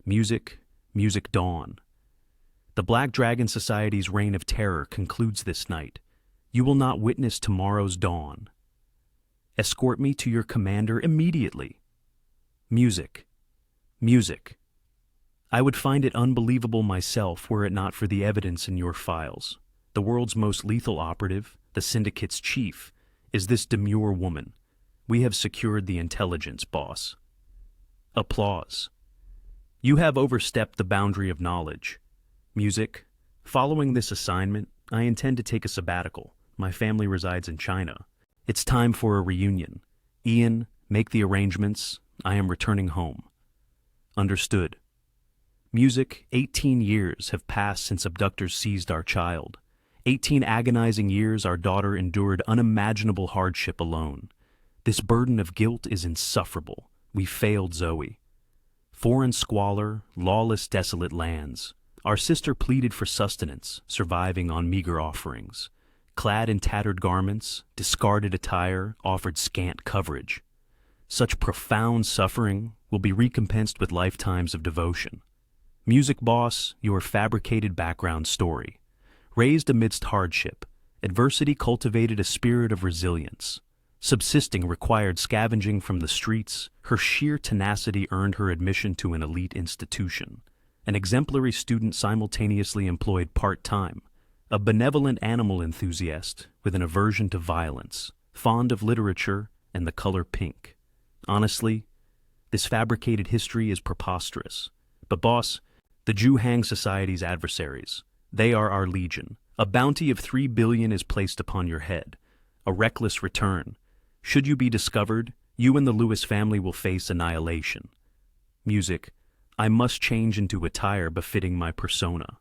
Music, music dawn. The Black Dragon Society's reign of terror concludes this night. You will not witness tomorrow's dawn. Escort me to your commander immediately. Music, music. I would find it unbelievable myself were it not for the evidence in your files. The world's most lethal operative, the Syndicate's chief, is this demure woman. We have secured the intelligence, boss. Applause. You have overstepped the boundary of knowledge. Music. Following this assignment, I intend to take a sabbatical. My family resides in China. It's time for a reunion. Ian, make the arrangements. I am returning home. Understood. Music, 18 years have passed since abductors seized our child. 18 agonizing years our daughter endured unimaginable hardship alone. This burden of guilt is insufferable. We failed Zoe. Foreign squalor, lawless, desolate lands. Our sister pleaded for sustenance, surviving on meager offerings. Clad in tattered garments, discarded attire, offered scant coverage. Such profound suffering will be recompensed with lifetimes of devotion. Music boss, your fabricated background story. Raised amidst hardship, adversity cultivated a spirit of resilience. Subsisting required scavenging from the streets. Her sheer tenacity earned her admission to an elite institution. An exemplary student simultaneously employed part-time. A benevolent animal enthusiast with an aversion to violence. Fond of literature and the color pink. Honestly, this fabricated history is preposterous. But boss, the Zhuhang Society's adversaries. They are our legion. A bounty of 3 billion is placed upon your head. A reckless return. Should you be discovered, you and the Lewis family will face annihilation. Music. I must change into attire befitting my persona.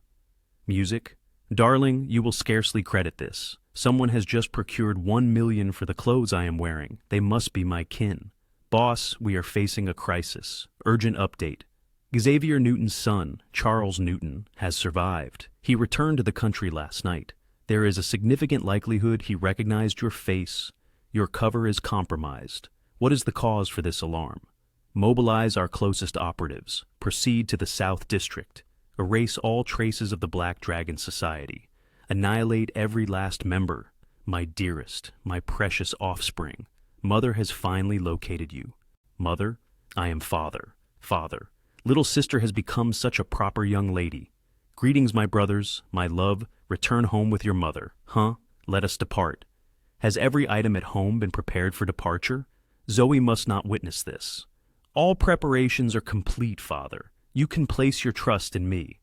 Music. Darling, you will scarcely credit this. Someone has just procured 1 million for the clothes I am wearing. They must be my kin. Boss, we are facing a crisis. Urgent update. Xavier Newton's son, Charles Newton, has survived. He returned to the country last night. There is a significant likelihood he recognized your face. Your cover is compromised. What is the cause for this alarm? Mobilize our closest operatives. Proceed to the South District. Erase all traces of the Black Dragon Society. Annihilate every last member. My dearest, my precious offspring. Mother has finally located you. Mother, I am father. Father. Little sister has become such a proper young lady. Greetings, my brothers, my love, return home with your mother. Huh? Let us depart. Has every item at home been prepared for departure? Zoe must not witness this. All preparations are complete, father. You can place your trust in me.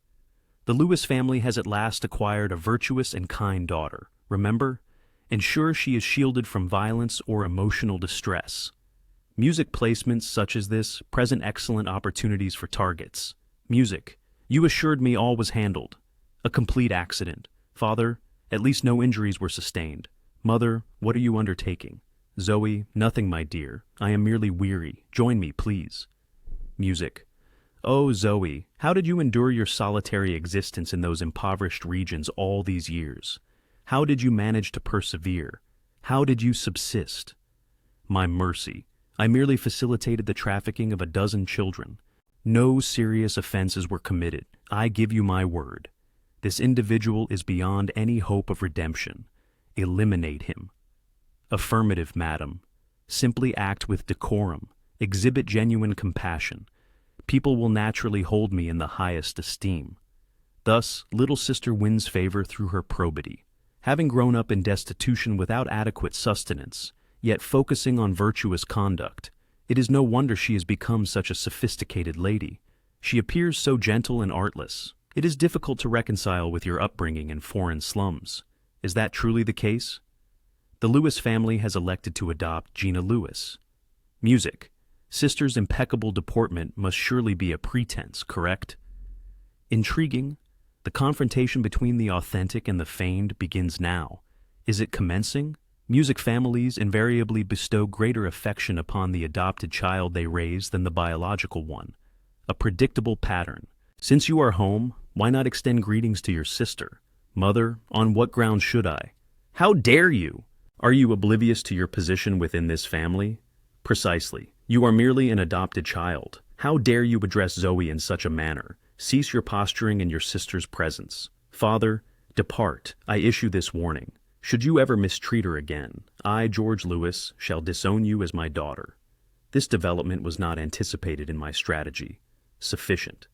The Lewis family has at last acquired a virtuous and kind daughter. Remember? Ensure she is shielded from violence or emotional distress. Music placements such as this present excellent opportunities for targets. Music. You assured me all was handled. A complete accident. Father, at least no injuries were sustained. Mother, what are you undertaking? Zoe, nothing, my dear. I am merely weary. Join me, please. Music. Oh, Zoe, how did you endure your solitary existence in those impoverished regions all these years? How did you manage to persevere? How did you subsist? My mercy. I merely facilitated the trafficking of 12 children. No serious offenses were committed. I give you my word. This individual is beyond any hope of redemption. Eliminate him. Affirmative, madam. Simply act with decorum. Exhibit genuine compassion. People will naturally hold me in the highest esteem. Thus, little sister wins favor through her probity. Having grown up in destitution without adequate sustenance, yet focusing on virtuous conduct, it is no wonder she has become such a sophisticated lady. She appears so gentle and artless. It is difficult to reconcile with your upbringing in foreign slums. Is that truly the case? The Lewis family has elected to adopt Gina Lewis. Music. Sister's impeccable deportment must surely be a pretense, correct? Intriguing. The confrontation between the authentic and the feigned begins now. Is it commencing? Music families invariably bestow greater affection upon the adopted child they raise than the biological one. A predictable pattern. Since you are home, why not extend greetings to your sister? Mother, on what grounds should I? How dare you? Are you oblivious to your position within this family? Precisely. You are merely an adopted child. How dare you address Zoe in such a manner? Cease your posturing in your sister's presence. Father, depart, I issue this warning. Should you ever mistreat her again, I, George Lewis, shall disown you as my daughter. This development was not anticipated in my strategy. Sufficient.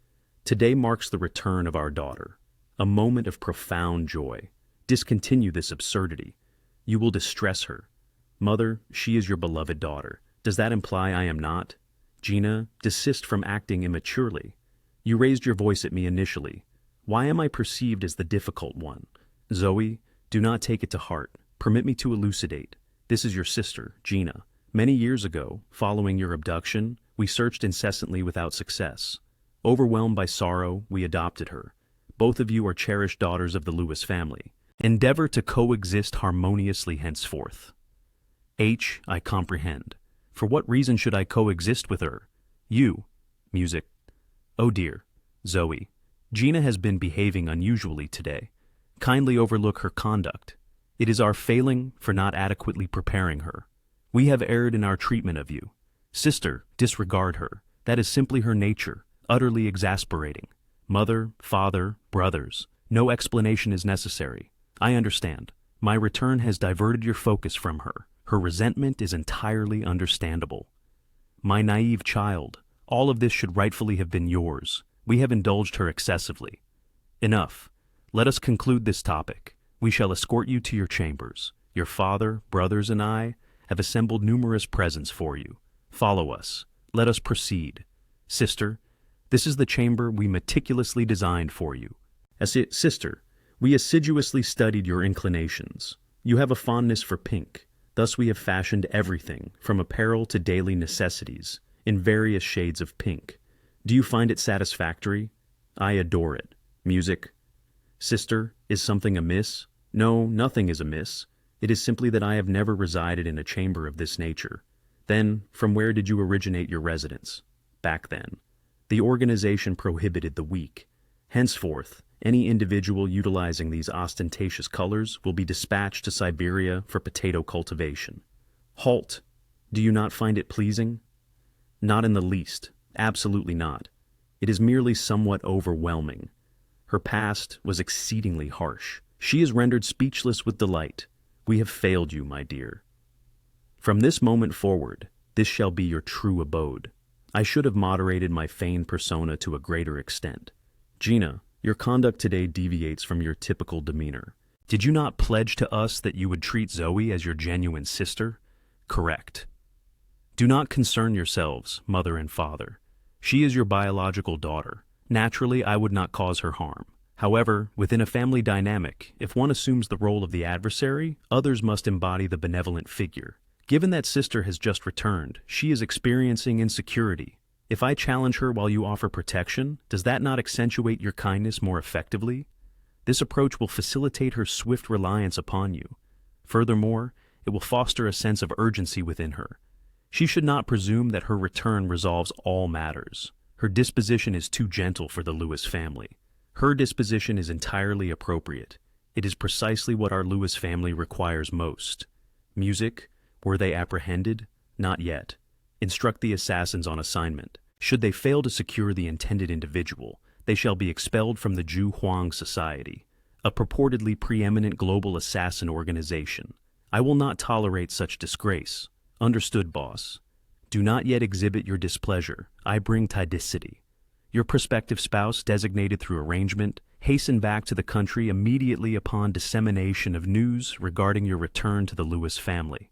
Today marks the return of our daughter. A moment of profound joy. Discontinue this absurdity. You will distress her. Mother, she is your beloved daughter. Does that imply I am not? Gina, desist from acting immaturely. You raised your voice at me initially. Why am I perceived as the difficult one? Zoe, do not take it to heart. Permit me to elucidate. This is your sister, Gina. Many years ago, following your abduction, we searched incessantly without success. Overwhelmed by sorrow, we adopted her. Both of you are cherished daughters of the Lewis family. Endeavor to coexist harmoniously henceforth. I comprehend. For what reason should I coexist with her? You. Music. Oh dear. Zoe. Gina has been behaving unusually today. Kindly overlook her conduct. It is our failing for not adequately preparing her. We have erred in our treatment of you. Sister, disregard her. That is simply her nature, utterly exasperating. Mother, father, brothers, no explanation is necessary. I understand. My return has diverted your focus from her. Her resentment is entirely understandable. My naive child, all of this should rightfully have been yours. We have indulged her excessively. Enough. Let us conclude this topic. We shall escort you to your chambers. Your father, brothers, and I have assembled numerous presents for you. Follow us. Let us proceed. Sister, this is the chamber we meticulously designed for you. Sister, we assiduously studied your inclinations. You have a fondness for pink. Thus we have fashioned everything, from apparel to daily necessities, in various shades of pink. Do you find it satisfactory? I adore it. Music. Sister, is something amiss? No, nothing is amiss. It is simply that I have never resided in a chamber of this nature. Then, from where did you originate your residence? Back then. The organization prohibited the weak. Henceforth, any individual utilizing these ostentatious colors will be dispatched to Siberia for potato cultivation. Halt! Do you not find it pleasing? Not in the least. Absolutely not. It is merely somewhat overwhelming. Her past was exceedingly harsh. She is rendered speechless with delight. We have failed you, my dear. From this moment forward, this shall be your true abode. I should have moderated my feigned persona to a greater extent. Gina, your conduct today deviates from your typical demeanor. Did you not pledge to us that you would treat Zoe as your genuine sister? Correct. Do not concern yourselves, mother and father. She is your biological daughter. Naturally, I would not cause her harm. However, within a family dynamic, if one assumes the role of the adversary, others must embody the benevolent figure. Given that sister has just returned, she is experiencing insecurity. If I challenge her while you offer protection, does that not accentuate your kindness more effectively? This approach will facilitate her swift reliance upon you. Furthermore, it will foster a sense of urgency within her. She should not presume that her return resolves all matters. Her disposition is too gentle for the Lewis family. Her disposition is entirely appropriate. It is precisely what our Lewis family requires most. Music, were they apprehended? Not yet. Instruct the assassins on assignment. Should they fail to secure the intended individual, they shall be expelled from the Ju Huang Society, a purportedly preeminent global assassin organization. I will not tolerate such disgrace. Understood, boss. Do not yet exhibit your displeasure. I bring tidicity. Your prospective spouse, designated through arrangement, hasten back to the country immediately upon dissemination of news regarding your return to the Lewis family.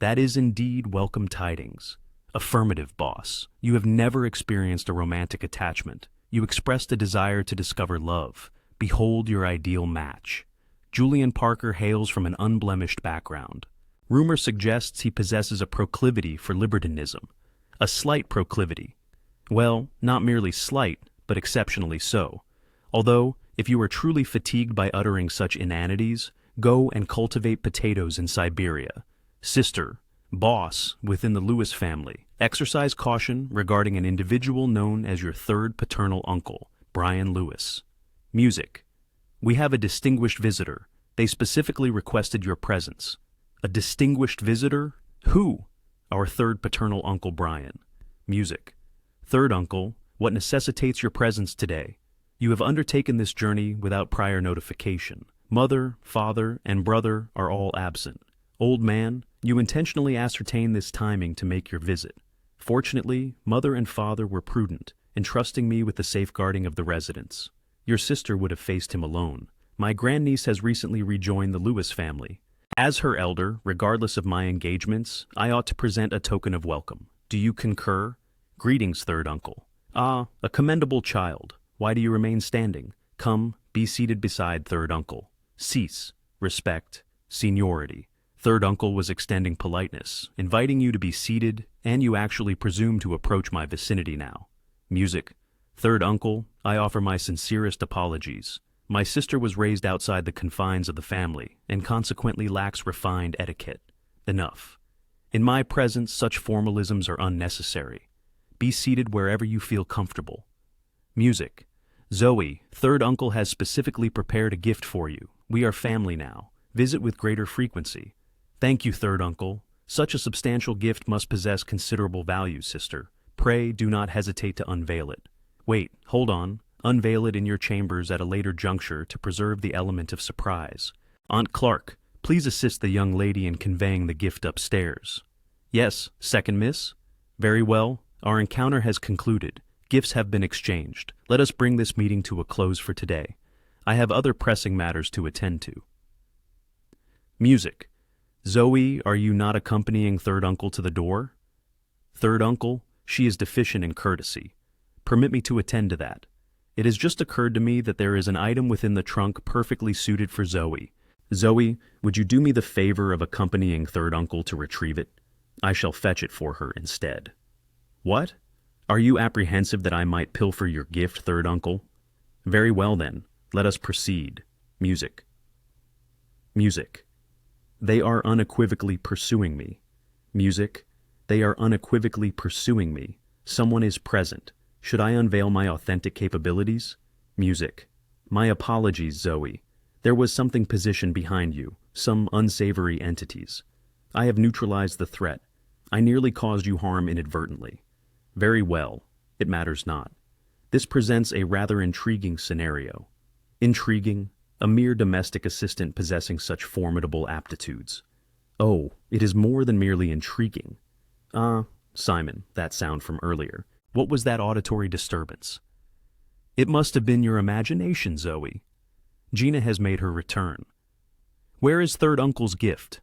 That is indeed welcome tidings. Affirmative, boss. You have never experienced a romantic attachment. You expressed a desire to discover love. Behold your ideal match. Julian Parker hails from an unblemished background. Rumor suggests he possesses a proclivity for libertinism. A slight proclivity. Well, not merely slight, but exceptionally so. Although, if you are truly fatigued by uttering such inanities, go and cultivate potatoes in Siberia. Sister, boss, within the Lewis family, exercise caution regarding an individual known as your third paternal uncle, Brian Lewis. Music. We have a distinguished visitor. They specifically requested your presence. A distinguished visitor? Who? Our third paternal uncle, Brian. Music. Third uncle, what necessitates your presence today? You have undertaken this journey without prior notification. Mother, father, and brother are all absent. Old man, you intentionally ascertained this timing to make your visit. Fortunately, mother and father were prudent, entrusting me with the safeguarding of the residence. Your sister would have faced him alone. My grandniece has recently rejoined the Lewis family. As her elder, regardless of my engagements, I ought to present a token of welcome. Do you concur? Greetings, third uncle. Ah, a commendable child. Why do you remain standing? Come, be seated beside third uncle. Cease, respect, seniority. Third uncle was extending politeness, inviting you to be seated, and you actually presume to approach my vicinity now. Music. Third uncle, I offer my sincerest apologies. My sister was raised outside the confines of the family, and consequently lacks refined etiquette. Enough. In my presence, such formalisms are unnecessary. Be seated wherever you feel comfortable. Music. Zoe, third uncle has specifically prepared a gift for you. We are family now. Visit with greater frequency. Thank you, third uncle. Such a substantial gift must possess considerable value, sister. Pray do not hesitate to unveil it. Wait, hold on. Unveil it in your chambers at a later juncture to preserve the element of surprise. Aunt Clark, please assist the young lady in conveying the gift upstairs. Yes, second miss? Very well. Our encounter has concluded. Gifts have been exchanged. Let us bring this meeting to a close for today. I have other pressing matters to attend to. Music. Zoe, are you not accompanying third uncle to the door? Third uncle, she is deficient in courtesy. Permit me to attend to that. It has just occurred to me that there is an item within the trunk perfectly suited for Zoe. Zoe, would you do me the favor of accompanying third uncle to retrieve it? I shall fetch it for her instead. What? Are you apprehensive that I might pilfer your gift, third uncle? Very well then, let us proceed. Music. Music. They are unequivocally pursuing me. Music. They are unequivocally pursuing me. Someone is present. Should I unveil my authentic capabilities? Music. My apologies, Zoe. There was something positioned behind you, some unsavory entities. I have neutralized the threat. I nearly caused you harm inadvertently. Very well. It matters not. This presents a rather intriguing scenario. Intriguing? A mere domestic assistant possessing such formidable aptitudes. Oh, it is more than merely intriguing. Simon, that sound from earlier. What was that auditory disturbance? It must have been your imagination, Zoe. Gina has made her return. Where is third uncle's gift?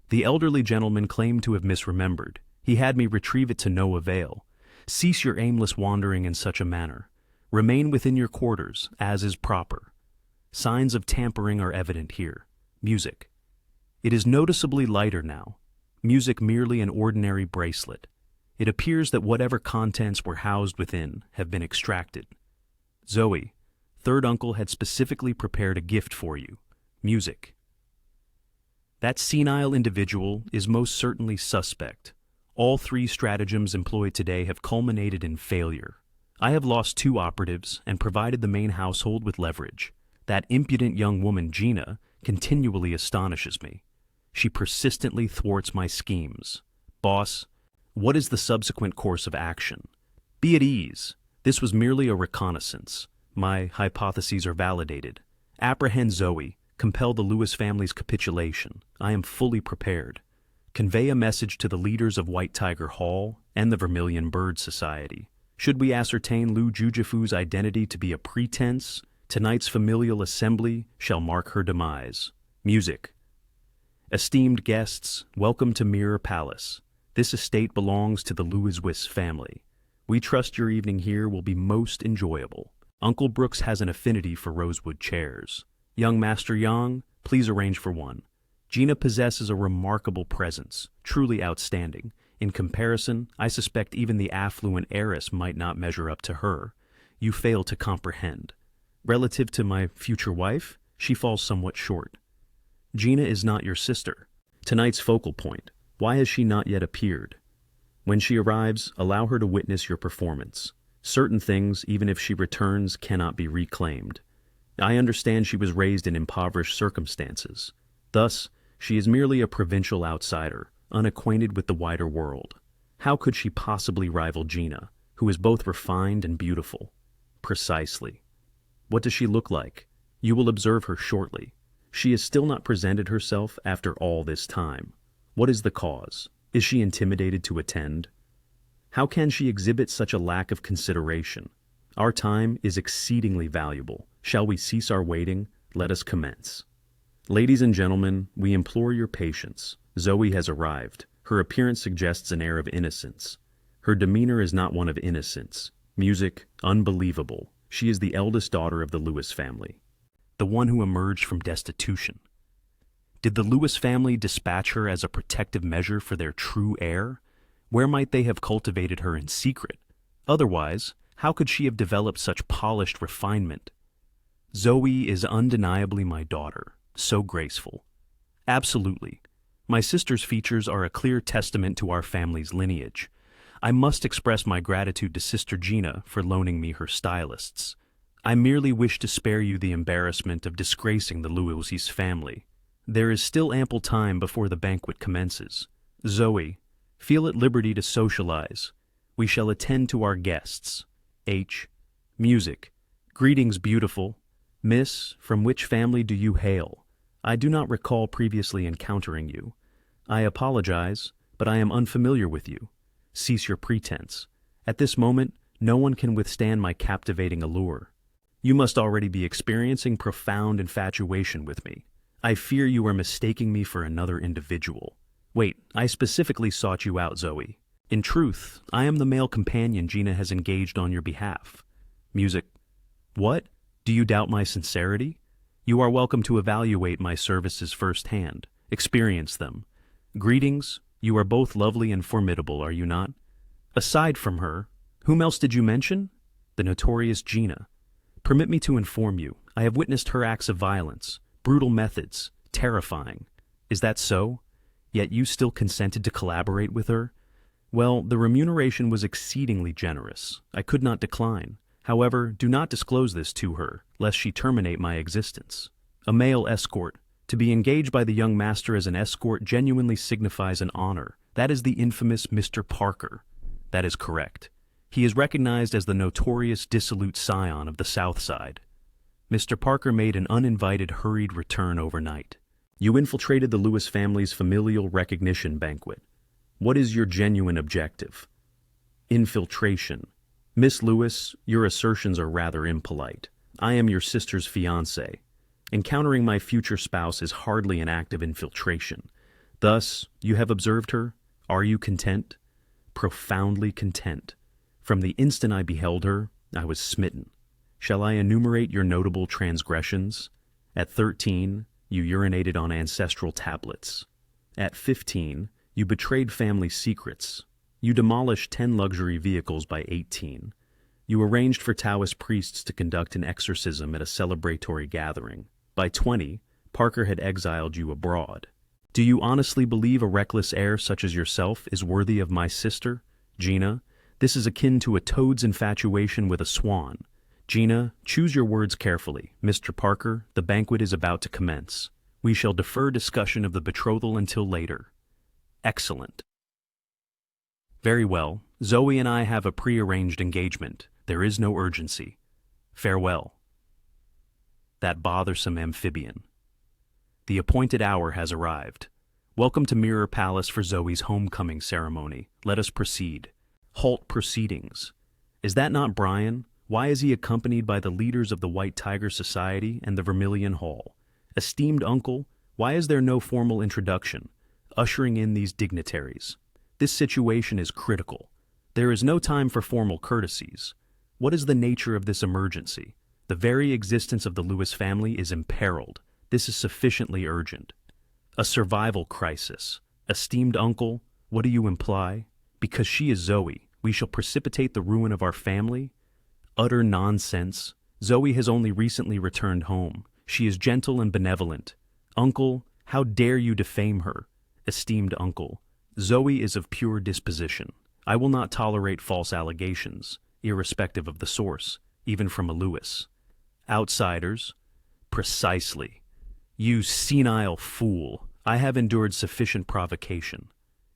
The elderly gentleman claimed to have misremembered. He had me retrieve it to no avail. Cease your aimless wandering in such a manner. Remain within your quarters, as is proper. Signs of tampering are evident here. Music. It is noticeably lighter now. Music merely an ordinary bracelet. It appears that whatever contents were housed within have been extracted. Zoe, third uncle had specifically prepared a gift for you. Music. That senile individual is most certainly suspect. All three stratagems employed today have culminated in failure. I have lost 2 operatives and provided the main household with leverage. That impudent young woman, Gina, continually astonishes me. She persistently thwarts my schemes. Boss, what is the subsequent course of action? Be at ease. This was merely a reconnaissance. My hypotheses are validated. Apprehend Zoe. Compel the Lewis family's capitulation. I am fully prepared. Convey a message to the leaders of White Tiger Hall and the Vermilion Bird Society. Should we ascertain Lu Jujifu's identity to be a pretense, tonight's familial assembly shall mark her demise. Music. Esteemed guests, welcome to Mirror Palace. This estate belongs to the Lewis family. We trust your evening here will be most enjoyable. Uncle Brooks has an affinity for rosewood chairs. Young Master Yang, please arrange for one. Gina possesses a remarkable presence, truly outstanding. In comparison, I suspect even the affluent heiress might not measure up to her. You fail to comprehend. Relative to my future wife, she falls somewhat short. Gina is not your sister. Tonight's focal point. Why has she not yet appeared? When she arrives, allow her to witness your performance. Certain things, even if she returns, cannot be reclaimed. I understand she was raised in impoverished circumstances. Thus, she is merely a provincial outsider, unacquainted with the wider world. How could she possibly rival Gina, who is both refined and beautiful. Precisely. What does she look like? You will observe her shortly. She has still not presented herself after all this time. What is the cause? Is she intimidated to attend? How can she exhibit such a lack of consideration? Our time is exceedingly valuable. Shall we cease our waiting? Let us commence. Ladies and gentlemen, we implore your patience. Zoe has arrived. Her appearance suggests an air of innocence. Her demeanor is not one of innocence. Music, unbelievable. She is the eldest daughter of the Lewis family. The one who emerged from destitution. Did the Lewis family dispatch her as a protective measure for their true heir? Where might they have cultivated her in secret? Otherwise, how could she have developed such polished refinement? Zoe is undeniably my daughter, so graceful. Absolutely. My sister's features are a clear testament to our family's lineage. I must express my gratitude to Sister Gina for loaning me her stylists. I merely wish to spare you the embarrassment of disgracing the Lewis family. There is still ample time before the banquet commences. Zoe, feel at liberty to socialize. We shall attend to our guests. H. Music. Greetings, beautiful. Miss, from which family do you hail? I do not recall previously encountering you. I apologize, but I am unfamiliar with you. Cease your pretense. At this moment, no one can withstand my captivating allure. You must already be experiencing profound infatuation with me. I fear you are mistaking me for another individual. Wait, I specifically sought you out, Zoe. In truth, I am the male companion Gina has engaged on your behalf. Music. What? Do you doubt my sincerity? You are welcome to evaluate my services firsthand. Experience them. Greetings. You are both lovely and formidable, are you not? Aside from her, whom else did you mention? The notorious Gina. Permit me to inform you, I have witnessed her acts of violence, brutal methods, terrifying. Is that so? Yet you still consented to collaborate with her? Well, the remuneration was exceedingly generous. I could not decline. However, do not disclose this to her, lest she terminate my existence. A male escort. To be engaged by the young master as an escort genuinely signifies an honor. That is the infamous Mr. Parker. That is correct. He is recognized as the notorious dissolute scion of the South Side. Mr. Parker made an uninvited, hurried return overnight. You infiltrated the Lewis family's familial recognition banquet. What is your genuine objective? Infiltration. Miss Lewis, your assertions are rather impolite. I am your sister's fiancé. Encountering my future spouse is hardly an act of infiltration. Thus, you have observed her. Are you content? Profoundly content. From the instant I beheld her, I was smitten. Shall I enumerate your notable transgressions? At 13, you urinated on ancestral tablets. At 15, you betrayed family secrets. You demolished 10 luxury vehicles by 18. You arranged for Taoist priests to conduct an exorcism at a celebratory gathering. By 20, Parker had exiled you abroad. Do you honestly believe a reckless heir such as yourself is worthy of my sister, Gina? This is akin to a toad's infatuation with a swan. Gina, choose your words carefully. Mr. Parker, the banquet is about to commence. We shall defer discussion of the betrothal until later. Excellent. Very well. Zoe and I have a prearranged engagement. There is no urgency. Farewell. That bothersome amphibian. The appointed hour has arrived. Welcome to Mirror Palace for Zoe's homecoming ceremony. Let us proceed. Halt proceedings. Is that not Brian? Why is he accompanied by the leaders of the White Tiger Society and the Vermilion Hall? Esteemed uncle, why is there no formal introduction? Ushering in these dignitaries. This situation is critical. There is no time for formal courtesies. What is the nature of this emergency? The very existence of the Lewis family is imperiled. This is sufficiently urgent. A survival crisis. Esteemed uncle, what do you imply? Because she is Zoe, we shall precipitate the ruin of our family? Utter nonsense. Zoe has only recently returned home. She is gentle and benevolent. Uncle, how dare you defame her? Esteemed uncle, Zoe is of pure disposition. I will not tolerate false allegations, irrespective of the source, even from a Lewis. Outsiders? Precisely. You senile fool. I have endured sufficient provocation.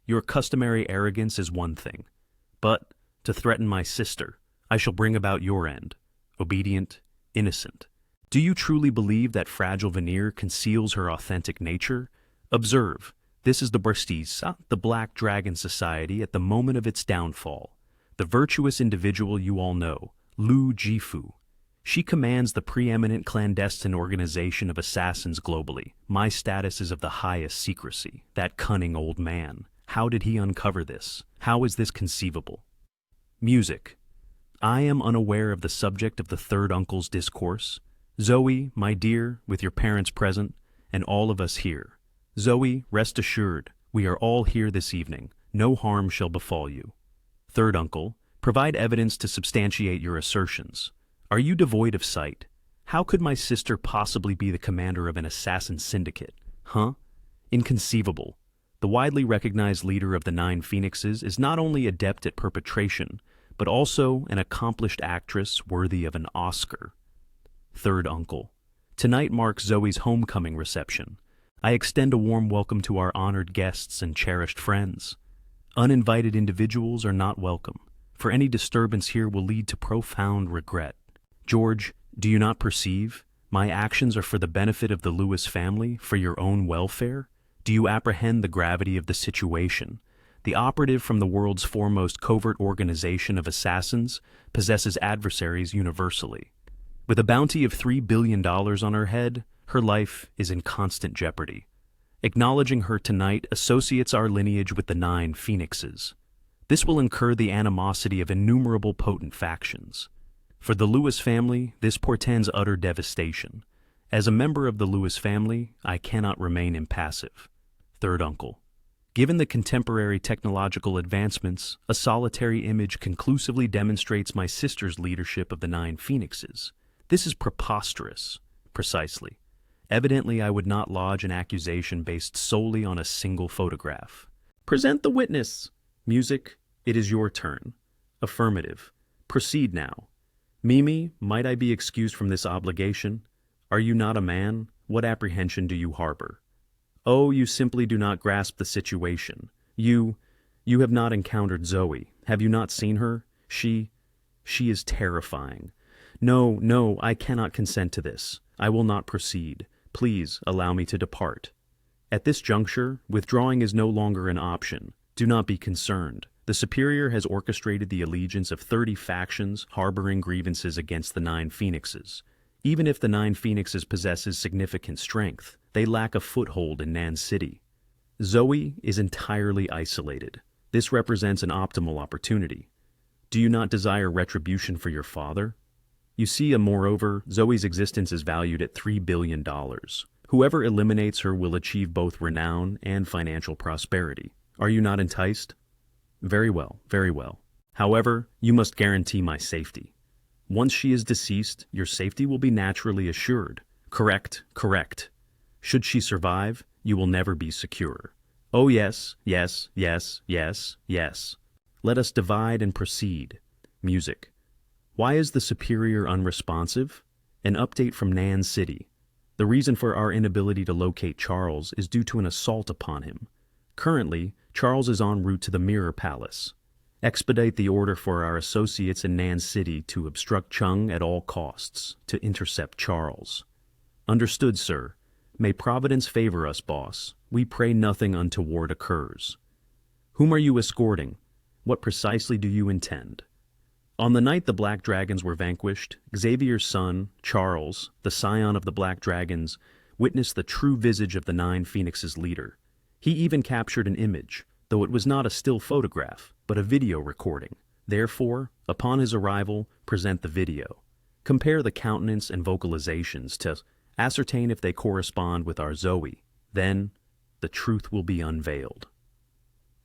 Your customary arrogance is one thing, but to threaten my sister. I shall bring about your end. Obedient, innocent. Do you truly believe that fragile veneer conceals her authentic nature? Observe, this is the Barstisa, the Black Dragon Society at the moment of its downfall. The virtuous individual you all know, Lu Jifu. She commands the preeminent clandestine organization of assassins globally. My status is of the highest secrecy. That cunning old man. How did he uncover this? How is this conceivable? Music. I am unaware of the subject of the third uncle's discourse. Zoe, my dear, with your parents present, and all of us here. Zoe, rest assured, we are all here this evening. No harm shall befall you. Third uncle, provide evidence to substantiate your assertions. Are you devoid of sight? How could my sister possibly be the commander of an assassin syndicate? Huh? Inconceivable. The widely recognized leader of the Nine Phoenixes is not only adept at perpetration, but also an accomplished actress worthy of an Oscar. Third uncle. Tonight marks Zoe's homecoming reception. I extend a warm welcome to our honored guests and cherished friends. Uninvited individuals are not welcome, for any disturbance here will lead to profound regret. George, do you not perceive? My actions are for the benefit of the Lewis family, for your own welfare? Do you apprehend the gravity of the situation? The operative from the world's foremost covert organization of assassins possesses adversaries universally. With a bounty of $3 billion on her head, her life is in constant jeopardy. Acknowledging her tonight associates our lineage with the Nine Phoenixes. This will incur the animosity of innumerable potent factions. For the Lewis family, this portends utter devastation. As a member of the Lewis family, I cannot remain impassive. Third uncle. Given the contemporary technological advancements, a solitary image conclusively demonstrates my sister's leadership of the Nine Phoenixes. This is preposterous. Precisely. Evidently, I would not lodge an accusation based solely on a single photograph. Present the witness. Music, it is your turn. Affirmative. Proceed now. Mimi, might I be excused from this obligation? Are you not a man? What apprehension do you harbor? Oh, you simply do not grasp the situation. You have not encountered Zoe. Have you not seen her? She is terrifying. No, I cannot consent to this. I will not proceed. Please allow me to depart. At this juncture, withdrawing is no longer an option. Do not be concerned. The Superior has orchestrated the allegiance of 30 factions harboring grievances against the Nine Phoenixes. Even if the Nine Phoenixes possesses significant strength, they lack a foothold in Nan City. Zoe is entirely isolated. This represents an optimal opportunity. Do you not desire retribution for your father? You see, moreover, Zoe's existence is valued at $3 billion. Whoever eliminates her will achieve both renown and financial prosperity. Are you not enticed? Very well, very well. However, you must guarantee my safety. Once she is deceased, your safety will be naturally assured. Correct. Should she survive, you will never be secure. Oh yes. Let us divide and proceed. Music. Why is the Superior unresponsive? An update from Nan City. The reason for our inability to locate Charles is due to an assault upon him. Currently, Charles is en route to the Mirror Palace. Expedite the order for our associates in Nan City to obstruct Chung at all costs, to intercept Charles. Understood, sir. May Providence favor us, boss. We pray nothing untoward occurs. Whom are you escorting? What precisely do you intend? On the night the Black Dragons were vanquished, Xavier's son, Charles, the scion of the Black Dragons, witnessed the true visage of the Nine Phoenixes' leader. He even captured an image, though it was not a still photograph, but a video recording. Therefore, upon his arrival, present the video. Compare the countenance and vocalizations to ascertain if they correspond with our Zoe. Then, the truth will be unveiled.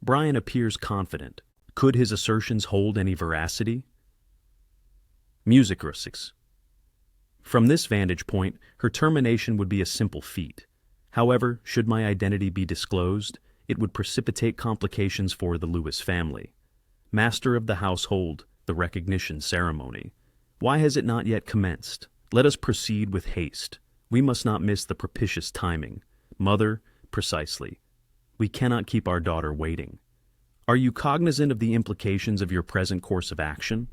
Brian appears confident. Could his assertions hold any veracity? Music. From this vantage point, her termination would be a simple feat. However, should my identity be disclosed, it would precipitate complications for the Lewis family. Master of the household, the recognition ceremony. Why has it not yet commenced? Let us proceed with haste. We must not miss the propitious timing. Mother, precisely. We cannot keep our daughter waiting. Are you cognizant of the implications of your present course of action?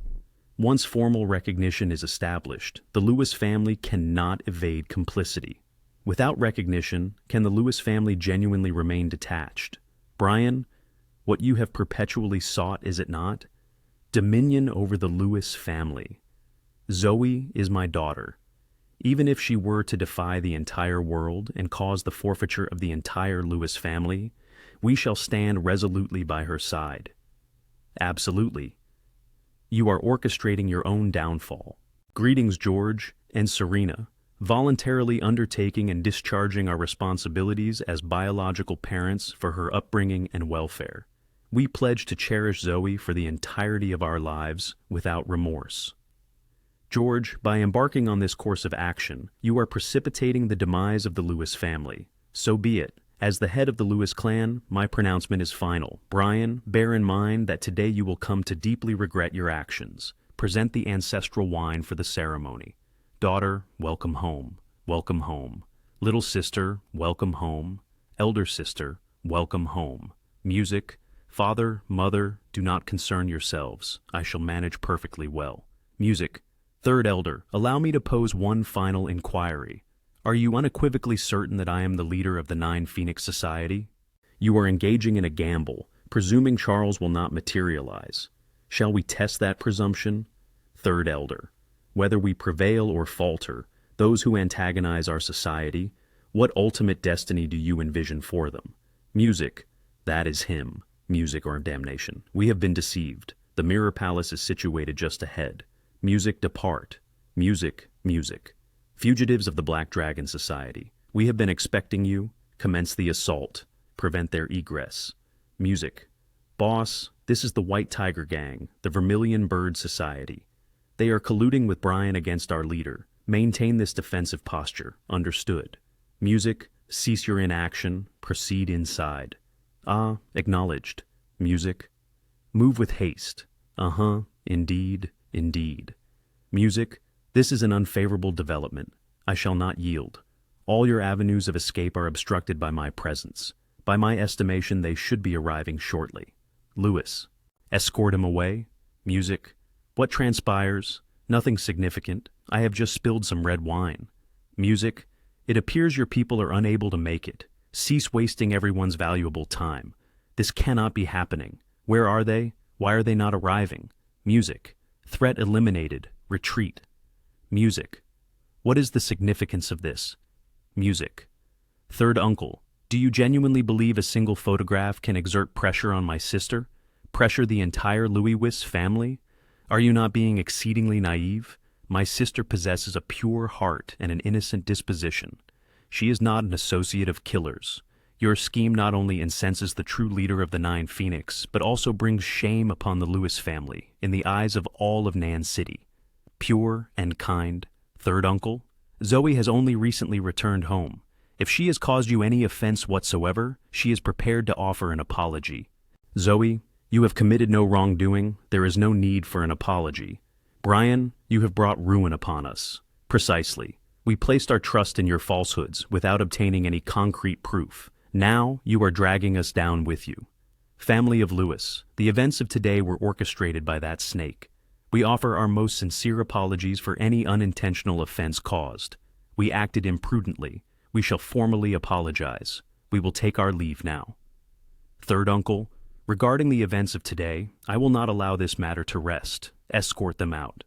Once formal recognition is established, the Lewis family cannot evade complicity. Without recognition, can the Lewis family genuinely remain detached? Brian, what you have perpetually sought, is it not? Dominion over the Lewis family. Zoe is my daughter. Even if she were to defy the entire world and cause the forfeiture of the entire Lewis family, we shall stand resolutely by her side. Absolutely. You are orchestrating your own downfall. Greetings, George and Serena, voluntarily undertaking and discharging our responsibilities as biological parents for her upbringing and welfare. We pledge to cherish Zoe for the entirety of our lives without remorse. George, by embarking on this course of action, you are precipitating the demise of the Lewis family. So be it. As the head of the Lewis clan, my pronouncement is final. Brian, bear in mind that today you will come to deeply regret your actions. Present the ancestral wine for the ceremony. Daughter, welcome home. Welcome home. Little sister, welcome home. Elder sister, welcome home. Music. Father, mother, do not concern yourselves. I shall manage perfectly well. Music. Third elder, allow me to pose one final inquiry. Are you unequivocally certain that I am the leader of the Nine Phoenix Society? You are engaging in a gamble, presuming Charles will not materialize. Shall we test that presumption? Third elder, whether we prevail or falter, those who antagonize our society, what ultimate destiny do you envision for them? Music, that is him. Music or damnation. We have been deceived. The Mirror Palace is situated just ahead. Music, depart. Music, music. Fugitives of the Black Dragon Society, we have been expecting you. Commence the assault. Prevent their egress. Music. Boss, this is the White Tiger Gang, the Vermilion Bird Society. They are colluding with Brian against our leader. Maintain this defensive posture. Understood. Music, cease your inaction. Proceed inside. Ah, acknowledged. Music. Move with haste. Indeed, indeed. Music, this is an unfavorable development. I shall not yield. All your avenues of escape are obstructed by my presence. By my estimation, they should be arriving shortly. Lewis, escort him away. Music, what transpires? Nothing significant. I have just spilled some red wine. Music, it appears your people are unable to make it. Cease wasting everyone's valuable time. This cannot be happening. Where are they? Why are they not arriving? Music, threat eliminated. Retreat. Music, what is the significance of this? Music, third uncle, do you genuinely believe a single photograph can exert pressure on my sister? Pressure the entire Lewis family? Are you not being exceedingly naive? My sister possesses a pure heart and an innocent disposition. She is not an associate of killers. Your scheme not only incenses the true leader of the Nine Phoenix, but also brings shame upon the Lewis family in the eyes of all of Nan City. Pure and kind, third uncle, Zoe has only recently returned home. If she has caused you any offense whatsoever, she is prepared to offer an apology. Zoe, you have committed no wrongdoing. There is no need for an apology. Brian, you have brought ruin upon us. Precisely. We placed our trust in your falsehoods without obtaining any concrete proof. Now you are dragging us down with you. Family of Lewis, the events of today were orchestrated by that snake. We offer our most sincere apologies for any unintentional offense caused. We acted imprudently. We shall formally apologize. We will take our leave now. Third uncle, regarding the events of today, I will not allow this matter to rest. Escort them out.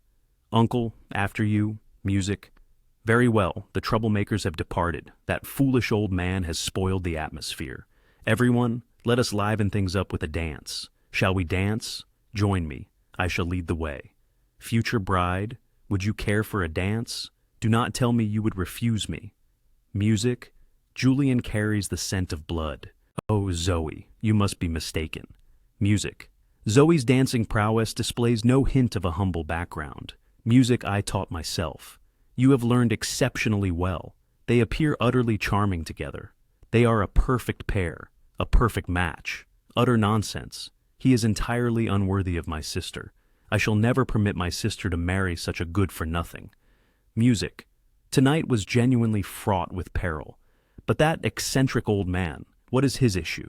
Uncle, after you. Music. Very well, the troublemakers have departed. That foolish old man has spoiled the atmosphere. Everyone, let us liven things up with a dance. Shall we dance? Join me. I shall lead the way. Future bride, would you care for a dance? Do not tell me you would refuse me. Music, Julian carries the scent of blood. Oh, Zoe, you must be mistaken. Music, Zoe's dancing prowess displays no hint of a humble background. Music I taught myself. You have learned exceptionally well. They appear utterly charming together. They are a perfect pair, a perfect match. Utter nonsense. He is entirely unworthy of my sister. I shall never permit my sister to marry such a good-for-nothing. Music. Tonight was genuinely fraught with peril. But that eccentric old man, what is his issue?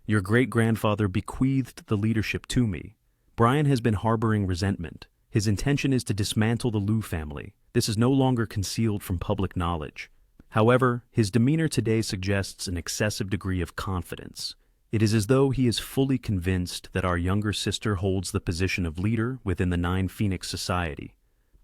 Your great-grandfather bequeathed the leadership to me. Brian has been harboring resentment. His intention is to dismantle the Liu family. This is no longer concealed from public knowledge. However, his demeanor today suggests an excessive degree of confidence. It is as though he is fully convinced that our younger sister holds the position of leader within the Nine Phoenix Society.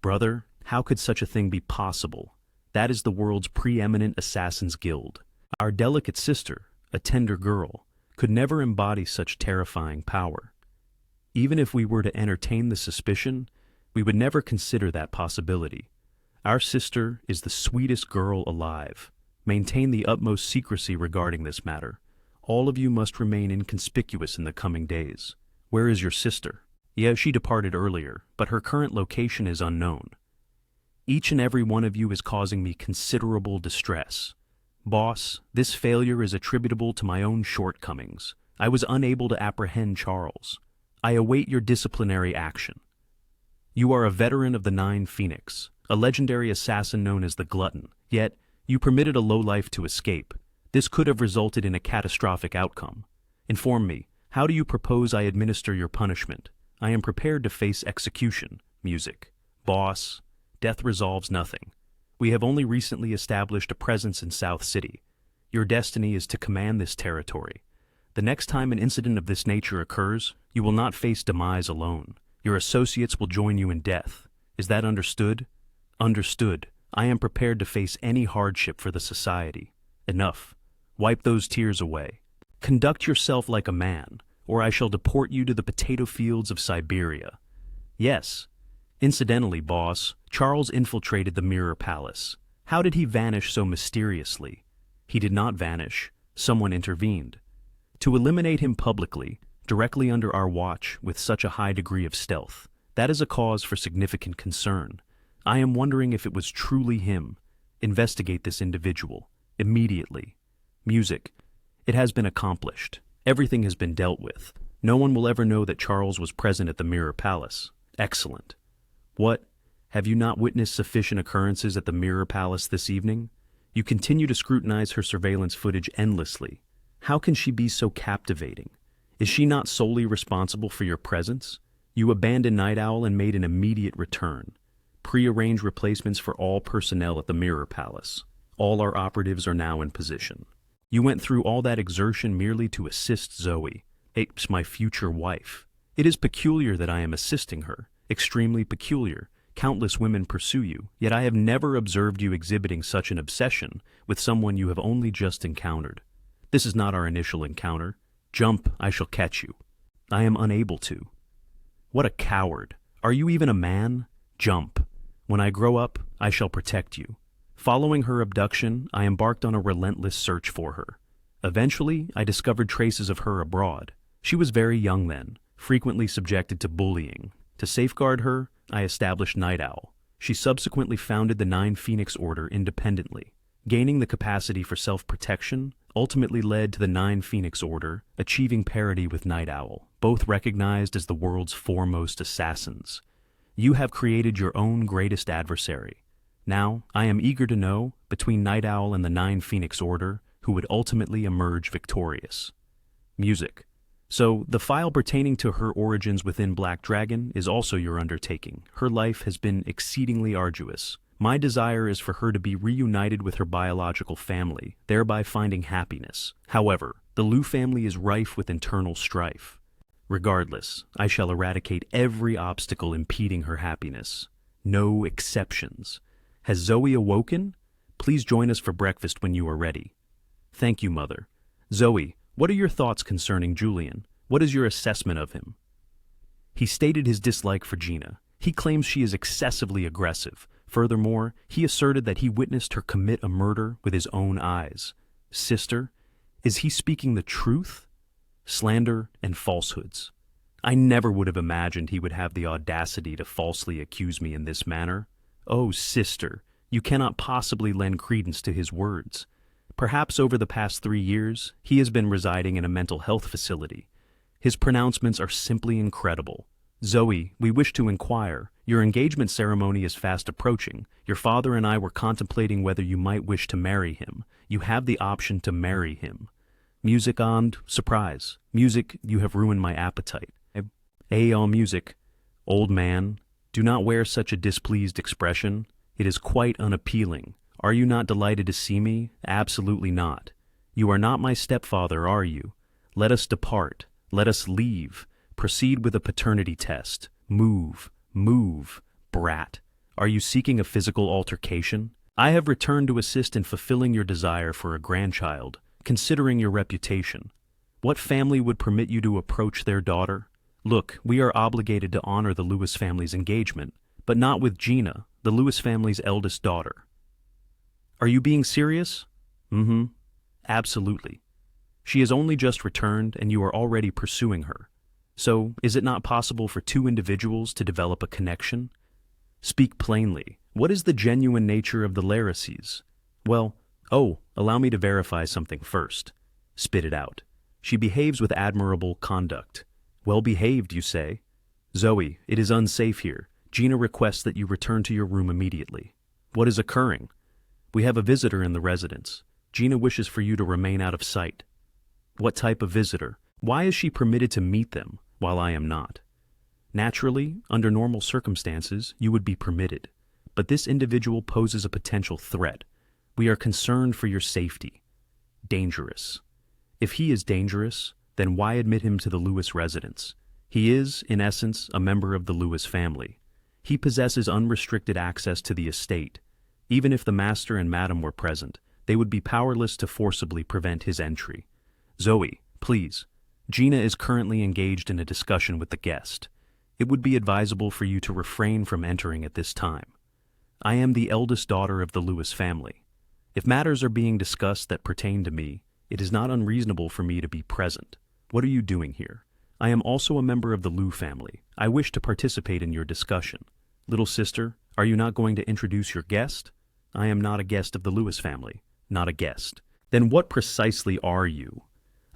Brother, how could such a thing be possible? That is the world's preeminent assassins' guild. Our delicate sister, a tender girl, could never embody such terrifying power. Even if we were to entertain the suspicion, we would never consider that possibility. Our sister is the sweetest girl alive. Maintain the utmost secrecy regarding this matter. All of you must remain inconspicuous in the coming days. Where is your sister? Yeah, she departed earlier, but her current location is unknown. Each and every one of you is causing me considerable distress. Boss, this failure is attributable to my own shortcomings. I was unable to apprehend Charles. I await your disciplinary action. You are a veteran of the Nine Phoenix, a legendary assassin known as the Glutton, yet you permitted a lowlife to escape. This could have resulted in a catastrophic outcome. Inform me, how do you propose I administer your punishment? I am prepared to face execution. Music. Boss, death resolves nothing. We have only recently established a presence in South City. Your destiny is to command this territory. The next time an incident of this nature occurs, you will not face demise alone. Your associates will join you in death. Is that understood? Understood. I am prepared to face any hardship for the society. Enough. Wipe those tears away. Conduct yourself like a man, or I shall deport you to the potato fields of Siberia. Yes. Incidentally, boss, Charles infiltrated the Mirror Palace. How did he vanish so mysteriously? He did not vanish. Someone intervened. To eliminate him publicly, directly under our watch with such a high degree of stealth, that is a cause for significant concern. I am wondering if it was truly him. Investigate this individual. Immediately. Music. It has been accomplished. Everything has been dealt with. No one will ever know that Charles was present at the Mirror Palace. Excellent. What? Have you not witnessed sufficient occurrences at the Mirror Palace this evening? You continue to scrutinize her surveillance footage endlessly. How can she be so captivating? Is she not solely responsible for your presence? You abandoned Night Owl and made an immediate return. Pre-arranged replacements for all personnel at the Mirror Palace. All our operatives are now in position. You went through all that exertion merely to assist Zoe, it's my future wife. It is peculiar that I am assisting her, extremely peculiar. Countless women pursue you, yet I have never observed you exhibiting such an obsession with someone you have only just encountered. This is not our initial encounter. Jump, I shall catch you. I am unable to. What a coward. Are you even a man? Jump. When I grow up, I shall protect you. Following her abduction, I embarked on a relentless search for her. Eventually, I discovered traces of her abroad. She was very young then, frequently subjected to bullying. To safeguard her, I established Night Owl. She subsequently founded the Nine Phoenix Order independently. Gaining the capacity for self-protection ultimately led to the Nine Phoenix Order achieving parity with Night Owl, both recognized as the world's foremost assassins. You have created your own greatest adversary. Now, I am eager to know, between Night Owl and the Nine Phoenix Order, who would ultimately emerge victorious. Music. So, the file pertaining to her origins within Black Dragon is also your undertaking. Her life has been exceedingly arduous. My desire is for her to be reunited with her biological family, thereby finding happiness. However, the Liu family is rife with internal strife. Regardless, I shall eradicate every obstacle impeding her happiness. No exceptions. Has Zoe awoken? Please join us for breakfast when you are ready. Thank you, Mother. Zoe, what are your thoughts concerning Julian? What is your assessment of him? He stated his dislike for Gina. He claims she is excessively aggressive. Furthermore, he asserted that he witnessed her commit a murder with his own eyes. Sister, is he speaking the truth? Slander and falsehoods. I never would have imagined he would have the audacity to falsely accuse me in this manner. Oh, sister, you cannot possibly lend credence to his words. Perhaps over the past 3 years, he has been residing in a mental health facility. His pronouncements are simply incredible. Zoe, we wish to inquire. Your engagement ceremony is fast approaching. Your father and I were contemplating whether you might wish to marry him. You have the option to marry him. Music and surprise. Music, you have ruined my appetite. All music. Old man, do not wear such a displeased expression. It is quite unappealing. Are you not delighted to see me? Absolutely not. You are not my stepfather, are you? Let us depart. Let us leave. Proceed with a paternity test. Move. Move. Brat. Are you seeking a physical altercation? I have returned to assist in fulfilling your desire for a grandchild, considering your reputation. What family would permit you to approach their daughter? Look, we are obligated to honor the Lewis family's engagement, but not with Gina, the Lewis family's eldest daughter. Are you being serious? Absolutely. She has only just returned and you are already pursuing her. So, is it not possible for two individuals to develop a connection? Speak plainly. What is the genuine nature of the Larices? Well, allow me to verify something first. Spit it out. She behaves with admirable conduct. Well behaved, you say? Zoe, it is unsafe here. Gina requests that you return to your room immediately. What is occurring? We have a visitor in the residence. Gina wishes for you to remain out of sight. What type of visitor? Why is she permitted to meet them while I am not? Naturally, under normal circumstances, you would be permitted. But this individual poses a potential threat. We are concerned for your safety. Dangerous. If he is dangerous, then why admit him to the Lewis residence? He is, in essence, a member of the Lewis family. He possesses unrestricted access to the estate. Even if the master and madam were present, they would be powerless to forcibly prevent his entry. Zoe, please. Gina is currently engaged in a discussion with the guest. It would be advisable for you to refrain from entering at this time. I am the eldest daughter of the Lewis family. If matters are being discussed that pertain to me, it is not unreasonable for me to be present. What are you doing here? I am also a member of the Lew family. I wish to participate in your discussion. Little sister, are you not going to introduce your guest? I am not a guest of the Lewis family. Not a guest. Then what precisely are you?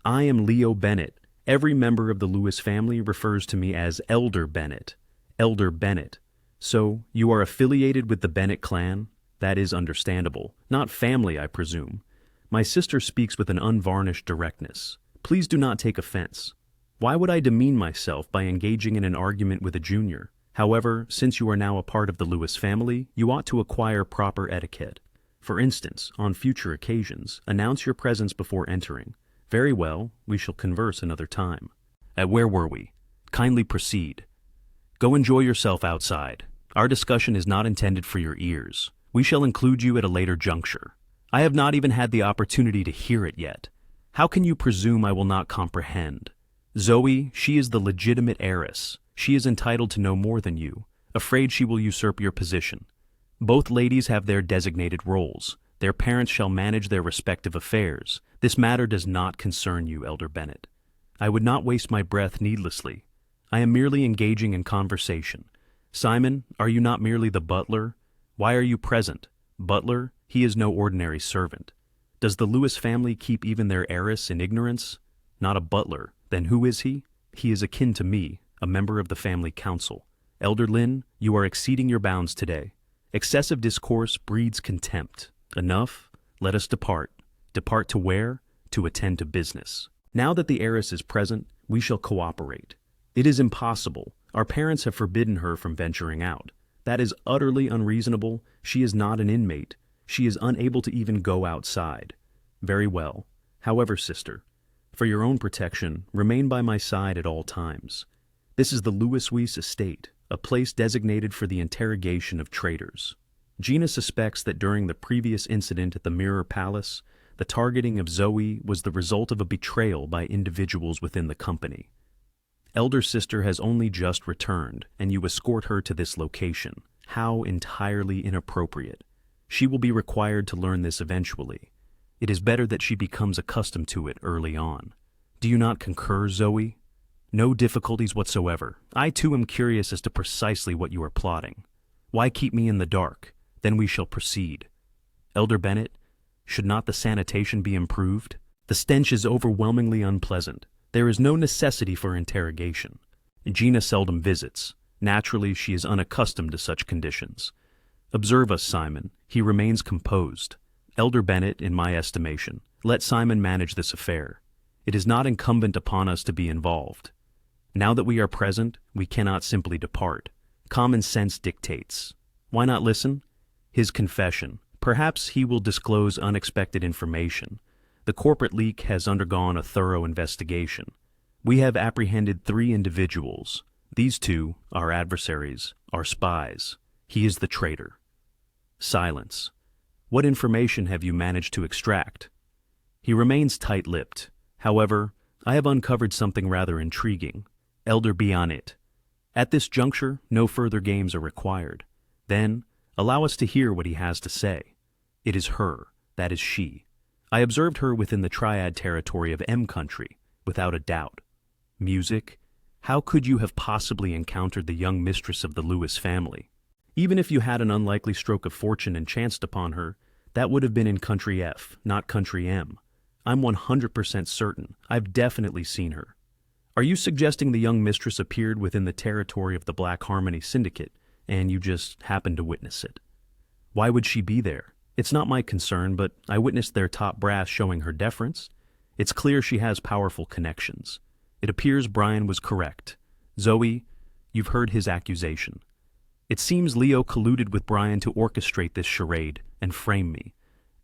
I am Leo Bennett. Every member of the Lewis family refers to me as Elder Bennett. Elder Bennett. So, you are affiliated with the Bennett clan? That is understandable. Not family, I presume. My sister speaks with an unvarnished directness. Please do not take offense. Why would I demean myself by engaging in an argument with a junior? However, since you are now a part of the Lewis family, you ought to acquire proper etiquette. For instance, on future occasions, announce your presence before entering. Very well, we shall converse another time. Where were we? Kindly proceed. Go enjoy yourself outside. Our discussion is not intended for your ears. We shall include you at a later juncture. I have not even had the opportunity to hear it yet. How can you presume I will not comprehend? Zoe, she is the legitimate heiress. She is entitled to know more than you, afraid she will usurp your position. Both ladies have their designated roles. Their parents shall manage their respective affairs. This matter does not concern you, Elder Bennett. I would not waste my breath needlessly. I am merely engaging in conversation. Simon, are you not merely the butler? Why are you present? Butler, he is no ordinary servant. Does the Lewis family keep even their heiress in ignorance? Not a butler. Then who is he? He is akin to me, a member of the family council. Elder Lynn, you are exceeding your bounds today. Excessive discourse breeds contempt. Enough. Let us depart. Depart to where? To attend to business. Now that the heiress is present, we shall cooperate. It is impossible. Our parents have forbidden her from venturing out. That is utterly unreasonable. She is not an inmate. She is unable to even go outside. Very well. However, sister, for your own protection, remain by my side at all times. This is the Lewis estate, a place designated for the interrogation of traitors. Gina suspects that during the previous incident at the Mirror Palace, the targeting of Zoe was the result of a betrayal by individuals within the company. Elder sister has only just returned, and you escort her to this location. How entirely inappropriate. She will be required to learn this eventually. It is better that she becomes accustomed to it early on. Do you not concur, Zoe? No difficulties whatsoever. I too am curious as to precisely what you are plotting. Why keep me in the dark? Then we shall proceed. Elder Bennett, should not the sanitation be improved? The stench is overwhelmingly unpleasant. There is no necessity for interrogation. Gina seldom visits. Naturally, she is unaccustomed to such conditions. Observe us, Simon. He remains composed. Elder Bennett, in my estimation, let Simon manage this affair. It is not incumbent upon us to be involved. Now that we are present, we cannot simply depart. Common sense dictates. Why not listen? His confession. Perhaps he will disclose unexpected information. The corporate leak has undergone a thorough investigation. We have apprehended 3 individuals. These 2, our adversaries, are spies. He is the traitor. Silence. What information have you managed to extract? He remains tight-lipped. However, I have uncovered something rather intriguing. Elder, be on it. At this juncture, no further games are required. Then, allow us to hear what he has to say. It is her. That is she. I observed her within the triad territory of M country, without a doubt. Music? How could you have possibly encountered the young mistress of the Lewis family? Even if you had an unlikely stroke of fortune and chanced upon her, that would have been in country F, not country M. I'm 100% certain. I've definitely seen her. Are you suggesting the young mistress appeared within the territory of the Black Harmony Syndicate, and you just happened to witness it? Why would she be there? It's not my concern, but I witnessed their top brass showing her deference. It's clear she has powerful connections. It appears Brian was correct. Zoe, you've heard his accusation. It seems Leo colluded with Brian to orchestrate this charade and frame me.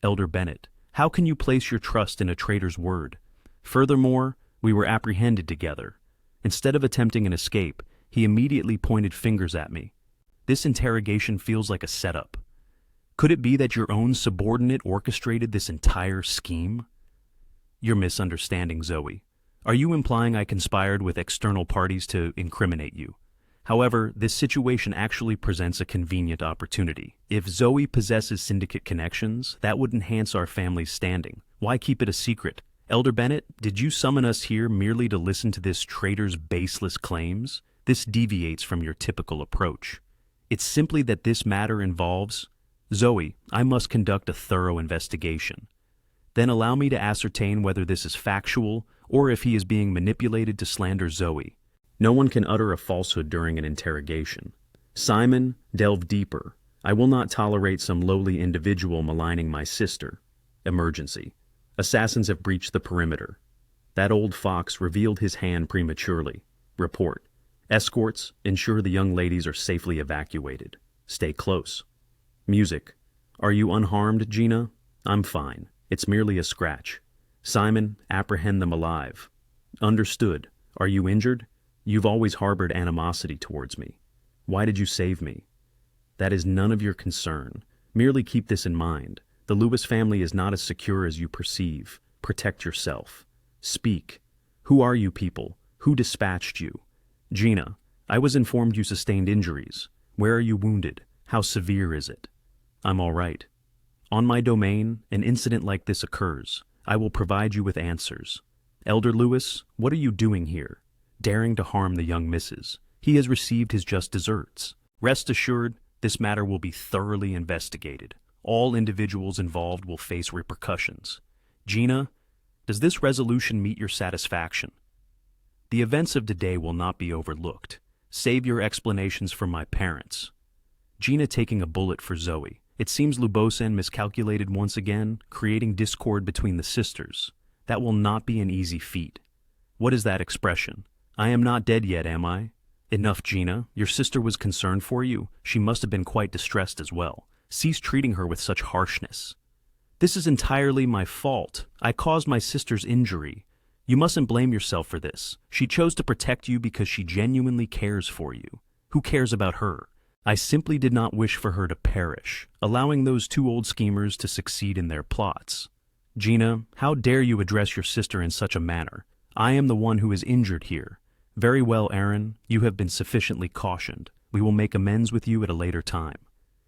Elder Bennett, how can you place your trust in a traitor's word? Furthermore, we were apprehended together. Instead of attempting an escape, he immediately pointed fingers at me. This interrogation feels like a setup. Could it be that your own subordinate orchestrated this entire scheme? You're misunderstanding, Zoe. Are you implying I conspired with external parties to incriminate you? However, this situation actually presents a convenient opportunity. If Zoe possesses syndicate connections, that would enhance our family's standing. Why keep it a secret? Elder Bennett, did you summon us here merely to listen to this traitor's baseless claims? This deviates from your typical approach. It's simply that this matter involves... Zoe, I must conduct a thorough investigation. Then allow me to ascertain whether this is factual or if he is being manipulated to slander Zoe. No one can utter a falsehood during an interrogation. Simon, delve deeper. I will not tolerate some lowly individual maligning my sister. Emergency. Assassins have breached the perimeter. That old fox revealed his hand prematurely. Report. Escorts, ensure the young ladies are safely evacuated. Stay close. Music. Are you unharmed, Gina? I'm fine. It's merely a scratch. Simon, apprehend them alive. Understood. Are you injured? You've always harbored animosity towards me. Why did you save me? That is none of your concern. Merely keep this in mind. The Lewis family is not as secure as you perceive. Protect yourself. Speak. Who are you people? Who dispatched you? Gina, I was informed you sustained injuries. Where are you wounded? How severe is it? I'm all right. On my domain, an incident like this occurs. I will provide you with answers. Elder Lewis, what are you doing here? Daring to harm the young missus. He has received his just deserts. Rest assured, this matter will be thoroughly investigated. All individuals involved will face repercussions. Gina, does this resolution meet your satisfaction? The events of today will not be overlooked. Save your explanations for my parents. Gina taking a bullet for Zoe. It seems Lubosen miscalculated once again, creating discord between the sisters. That will not be an easy feat. What is that expression? I am not dead yet, am I? Enough, Gina. Your sister was concerned for you. She must have been quite distressed as well. Cease treating her with such harshness. This is entirely my fault. I caused my sister's injury. You mustn't blame yourself for this. She chose to protect you because she genuinely cares for you. Who cares about her? I simply did not wish for her to perish, allowing those 2 old schemers to succeed in their plots. Gina, how dare you address your sister in such a manner? I am the one who is injured here. Very well, Aaron, you have been sufficiently cautioned. We will make amends with you at a later time.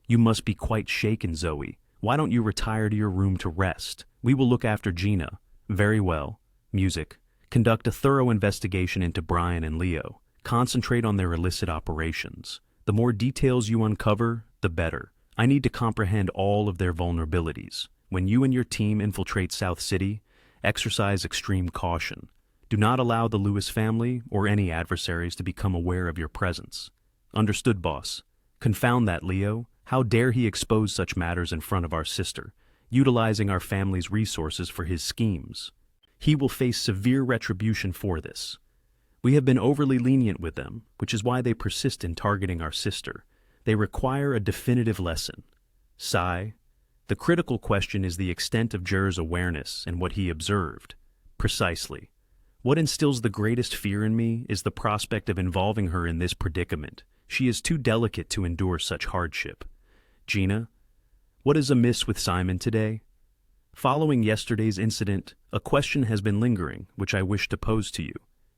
You must be quite shaken, Zoe. Why don't you retire to your room to rest? We will look after Gina. Very well. Music. Conduct a thorough investigation into Brian and Leo. Concentrate on their illicit operations. The more details you uncover, the better. I need to comprehend all of their vulnerabilities. When you and your team infiltrate South City, exercise extreme caution. Do not allow the Lewis family or any adversaries to become aware of your presence. Understood, boss. Confound that, Leo. How dare he expose such matters in front of our sister, utilizing our family's resources for his schemes. He will face severe retribution for this. We have been overly lenient with them, which is why they persist in targeting our sister. They require a definitive lesson. Sigh. The critical question is the extent of Jer's awareness and what he observed. Precisely. What instills the greatest fear in me is the prospect of involving her in this predicament. She is too delicate to endure such hardship. Gina, what is amiss with Simon today? Following yesterday's incident, a question has been lingering, which I wish to pose to you.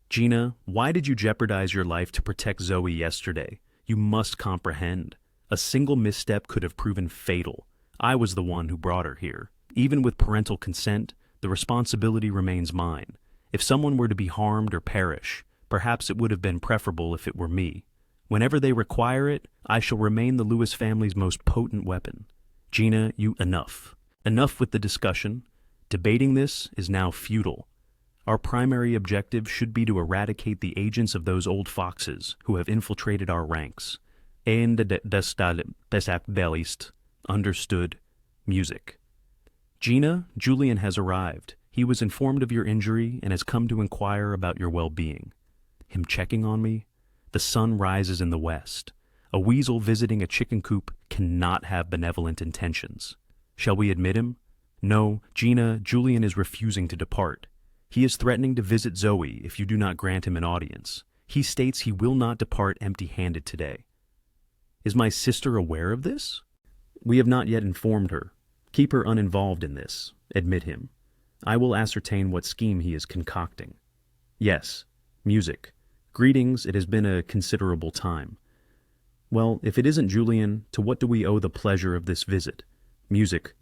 Gina, why did you jeopardize your life to protect Zoe yesterday? You must comprehend. A single misstep could have proven fatal. I was the one who brought her here. Even with parental consent, the responsibility remains mine. If someone were to be harmed or perish, perhaps it would have been preferable if it were me. Whenever they require it, I shall remain the Lewis family's most potent weapon. Gina, enough. Enough with the discussion. Debating this is now futile. Our primary objective should be to eradicate the agents of those old foxes who have infiltrated our ranks. Understood. Music. Gina, Julian has arrived. He was informed of your injury and has come to inquire about your well-being. Him checking on me? The sun rises in the west. A weasel visiting a chicken coop cannot have benevolent intentions. Shall we admit him? No, Gina, Julian is refusing to depart. He is threatening to visit Zoe if you do not grant him an audience. He states he will not depart empty-handed today. Is my sister aware of this? We have not yet informed her. Keep her uninvolved in this. Admit him. I will ascertain what scheme he is concocting. Yes, music. Greetings, it has been a considerable time. Well, if it isn't Julian, to what do we owe the pleasure of this visit? Music.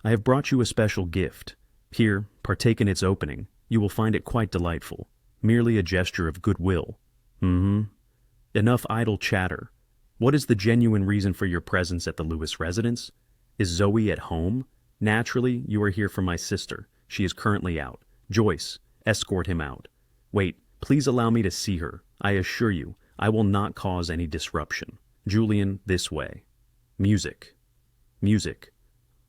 I have brought you a special gift. Here, partake in its opening. You will find it quite delightful. Merely a gesture of goodwill. Enough idle chatter. What is the genuine reason for your presence at the Lewis residence? Is Zoe at home? Naturally, you are here for my sister. She is currently out. Joyce, escort him out. Wait, please allow me to see her. I assure you, I will not cause any disruption. Julian, this way. Music. Music.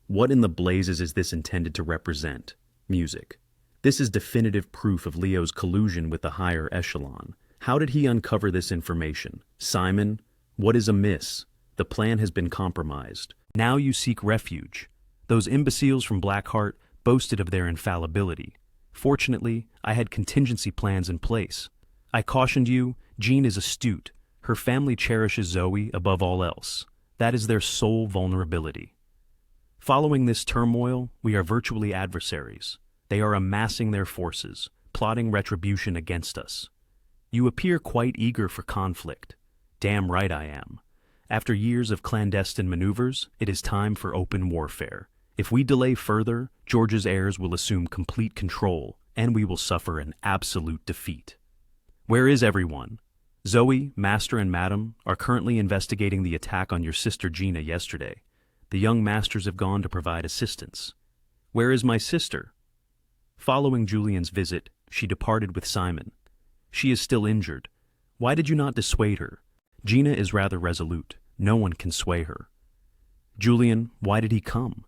What in the blazes is this intended to represent? Music. This is definitive proof of Leo's collusion with the higher echelon. How did he uncover this information? Simon, what is amiss? The plan has been compromised. Now you seek refuge. Those imbeciles from Blackheart boasted of their infallibility. Fortunately, I had contingency plans in place. I cautioned you, Jean is astute. Her family cherishes Zoe above all else. That is their sole vulnerability. Following this turmoil, we are virtually adversaries. They are amassing their forces, plotting retribution against us. You appear quite eager for conflict. Damn right I am. After years of clandestine maneuvers, it is time for open warfare. If we delay further, George's heirs will assume complete control, and we will suffer an absolute defeat. Where is everyone? Zoe, Master, and Madam are currently investigating the attack on your sister Gina yesterday. The young masters have gone to provide assistance. Where is my sister? Following Julian's visit, she departed with Simon. She is still injured. Why did you not dissuade her? Gina is rather resolute. No one can sway her. Julian, why did he come?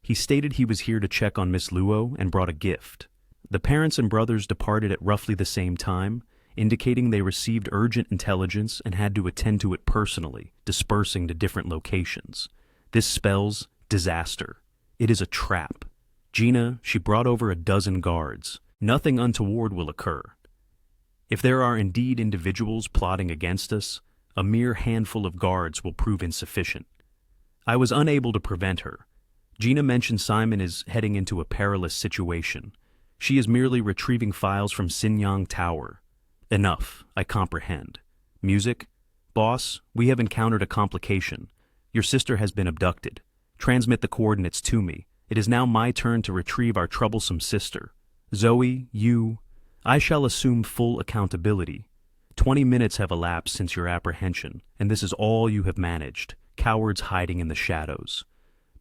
He stated he was here to check on Miss Luo and brought a gift. The parents and brothers departed at roughly the same time, indicating they received urgent intelligence and had to attend to it personally, dispersing to different locations. This spells disaster. It is a trap. Gina, she brought over a dozen guards. Nothing untoward will occur. If there are indeed individuals plotting against us, a mere handful of guards will prove insufficient. I was unable to prevent her. Gina mentioned Simon is heading into a perilous situation. She is merely retrieving files from Sinyang Tower. Enough, I comprehend. Music? Boss, we have encountered a complication. Your sister has been abducted. Transmit the coordinates to me. It is now my turn to retrieve our troublesome sister. Zoe, I shall assume full accountability. 20 minutes have elapsed since your apprehension, and this is all you have managed, cowards hiding in the shadows.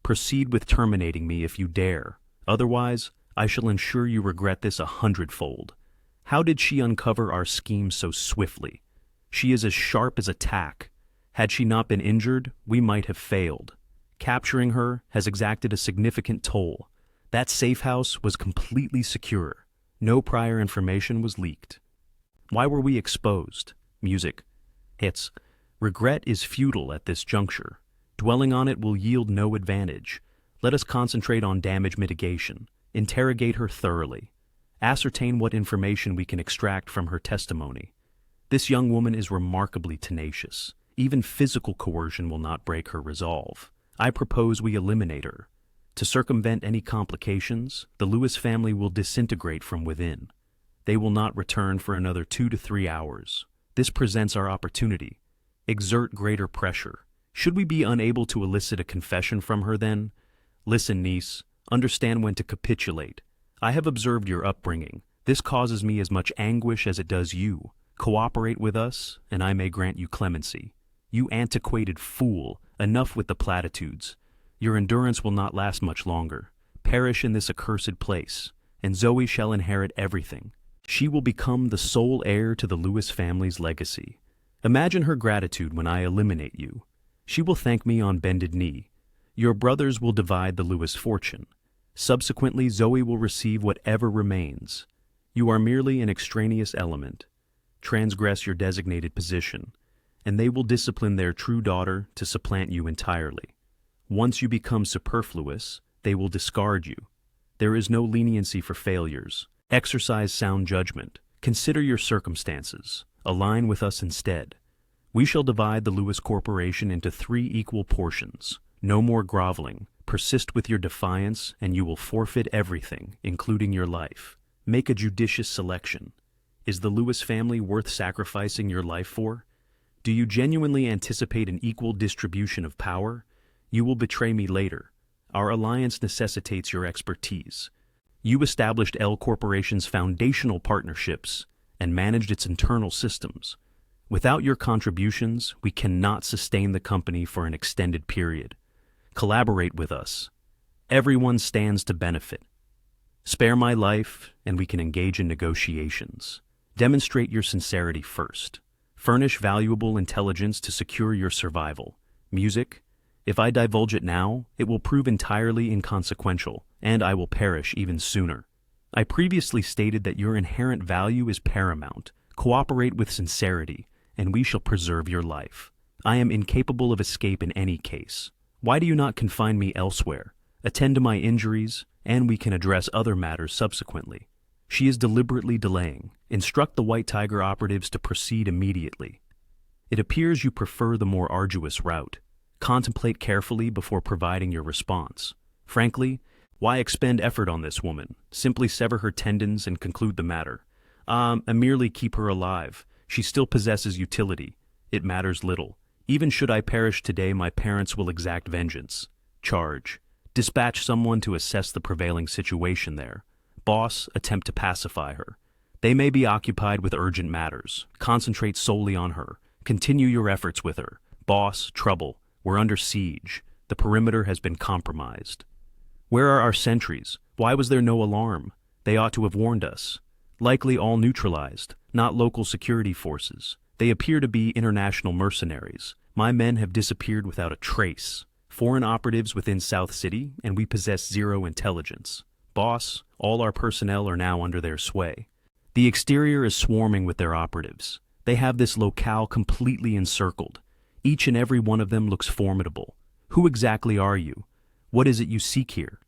Proceed with terminating me if you dare. Otherwise, I shall ensure you regret this 100-fold. How did she uncover our scheme so swiftly? She is as sharp as a tack. Had she not been injured, we might have failed. Capturing her has exacted a significant toll. That safe house was completely secure. No prior information was leaked. Why were we exposed? Music. Hits. Regret is futile at this juncture. Dwelling on it will yield no advantage. Let us concentrate on damage mitigation. Interrogate her thoroughly. Ascertain what information we can extract from her testimony. This young woman is remarkably tenacious. Even physical coercion will not break her resolve. I propose we eliminate her. To circumvent any complications, the Lewis family will disintegrate from within. They will not return for another 2 to 3 hours. This presents our opportunity. Exert greater pressure. Should we be unable to elicit a confession from her then? Listen, niece, understand when to capitulate. I have observed your upbringing. This causes me as much anguish as it does you. Cooperate with us, and I may grant you clemency. You antiquated fool, enough with the platitudes. Your endurance will not last much longer. Perish in this accursed place, and Zoe shall inherit everything. She will become the sole heir to the Lewis family's legacy. Imagine her gratitude when I eliminate you. She will thank me on bended knee. Your brothers will divide the Lewis fortune. Subsequently, Zoe will receive whatever remains. You are merely an extraneous element. Transgress your designated position, and they will discipline their true daughter to supplant you entirely. Once you become superfluous, they will discard you. There is no leniency for failures. Exercise sound judgment. Consider your circumstances. Align with us instead. We shall divide the Lewis Corporation into 3 equal portions. No more groveling. Persist with your defiance, and you will forfeit everything, including your life. Make a judicious selection. Is the Lewis family worth sacrificing your life for? Do you genuinely anticipate an equal distribution of power? You will betray me later. Our alliance necessitates your expertise. You established L Corporation's foundational partnerships and managed its internal systems. Without your contributions, we cannot sustain the company for an extended period. Collaborate with us. Everyone stands to benefit. Spare my life, and we can engage in negotiations. Demonstrate your sincerity first. Furnish valuable intelligence to secure your survival. Music. If I divulge it now, it will prove entirely inconsequential, and I will perish even sooner. I previously stated that your inherent value is paramount. Cooperate with sincerity, and we shall preserve your life. I am incapable of escape in any case. Why do you not confine me elsewhere? Attend to my injuries, and we can address other matters subsequently. She is deliberately delaying. Instruct the White Tiger operatives to proceed immediately. It appears you prefer the more arduous route. Contemplate carefully before providing your response. Frankly, why expend effort on this woman? Simply sever her tendons and conclude the matter. And merely keep her alive. She still possesses utility. It matters little. Even should I perish today, my parents will exact vengeance. Charge. Dispatch someone to assess the prevailing situation there. Boss, attempt to pacify her. They may be occupied with urgent matters. Concentrate solely on her. Continue your efforts with her. Boss, trouble. We're under siege. The perimeter has been compromised. Where are our sentries? Why was there no alarm? They ought to have warned us. Likely all neutralized, not local security forces. They appear to be international mercenaries. My men have disappeared without a trace. Foreign operatives within South City, and we possess 0 intelligence. Boss, all our personnel are now under their sway. The exterior is swarming with their operatives. They have this locale completely encircled. Each and every one of them looks formidable. Who exactly are you? What is it you seek here?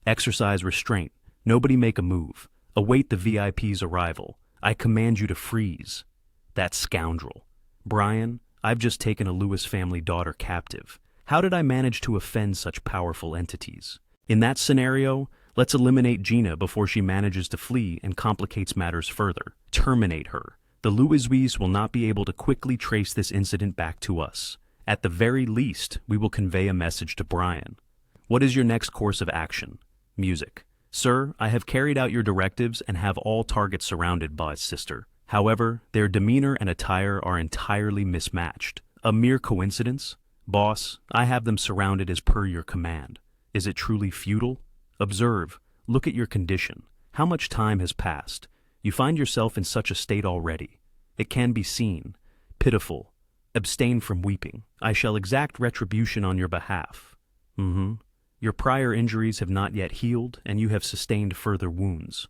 Exercise restraint. Nobody make a move. Await the VIP's arrival. I command you to freeze. That scoundrel. Brian, I've just taken a Lewis family daughter captive. How did I manage to offend such powerful entities? In that scenario, let's eliminate Gina before she manages to flee and complicates matters further. Terminate her. The Louisvies will not be able to quickly trace this incident back to us. At the very least, we will convey a message to Brian. What is your next course of action? Music. Sir, I have carried out your directives and have all targets surrounded by sister. However, their demeanor and attire are entirely mismatched. A mere coincidence? Boss, I have them surrounded as per your command. Is it truly futile? Observe. Look at your condition. How much time has passed? You find yourself in such a state already. It can be seen. Pitiful. Abstain from weeping. I shall exact retribution on your behalf. Your prior injuries have not yet healed, and you have sustained further wounds.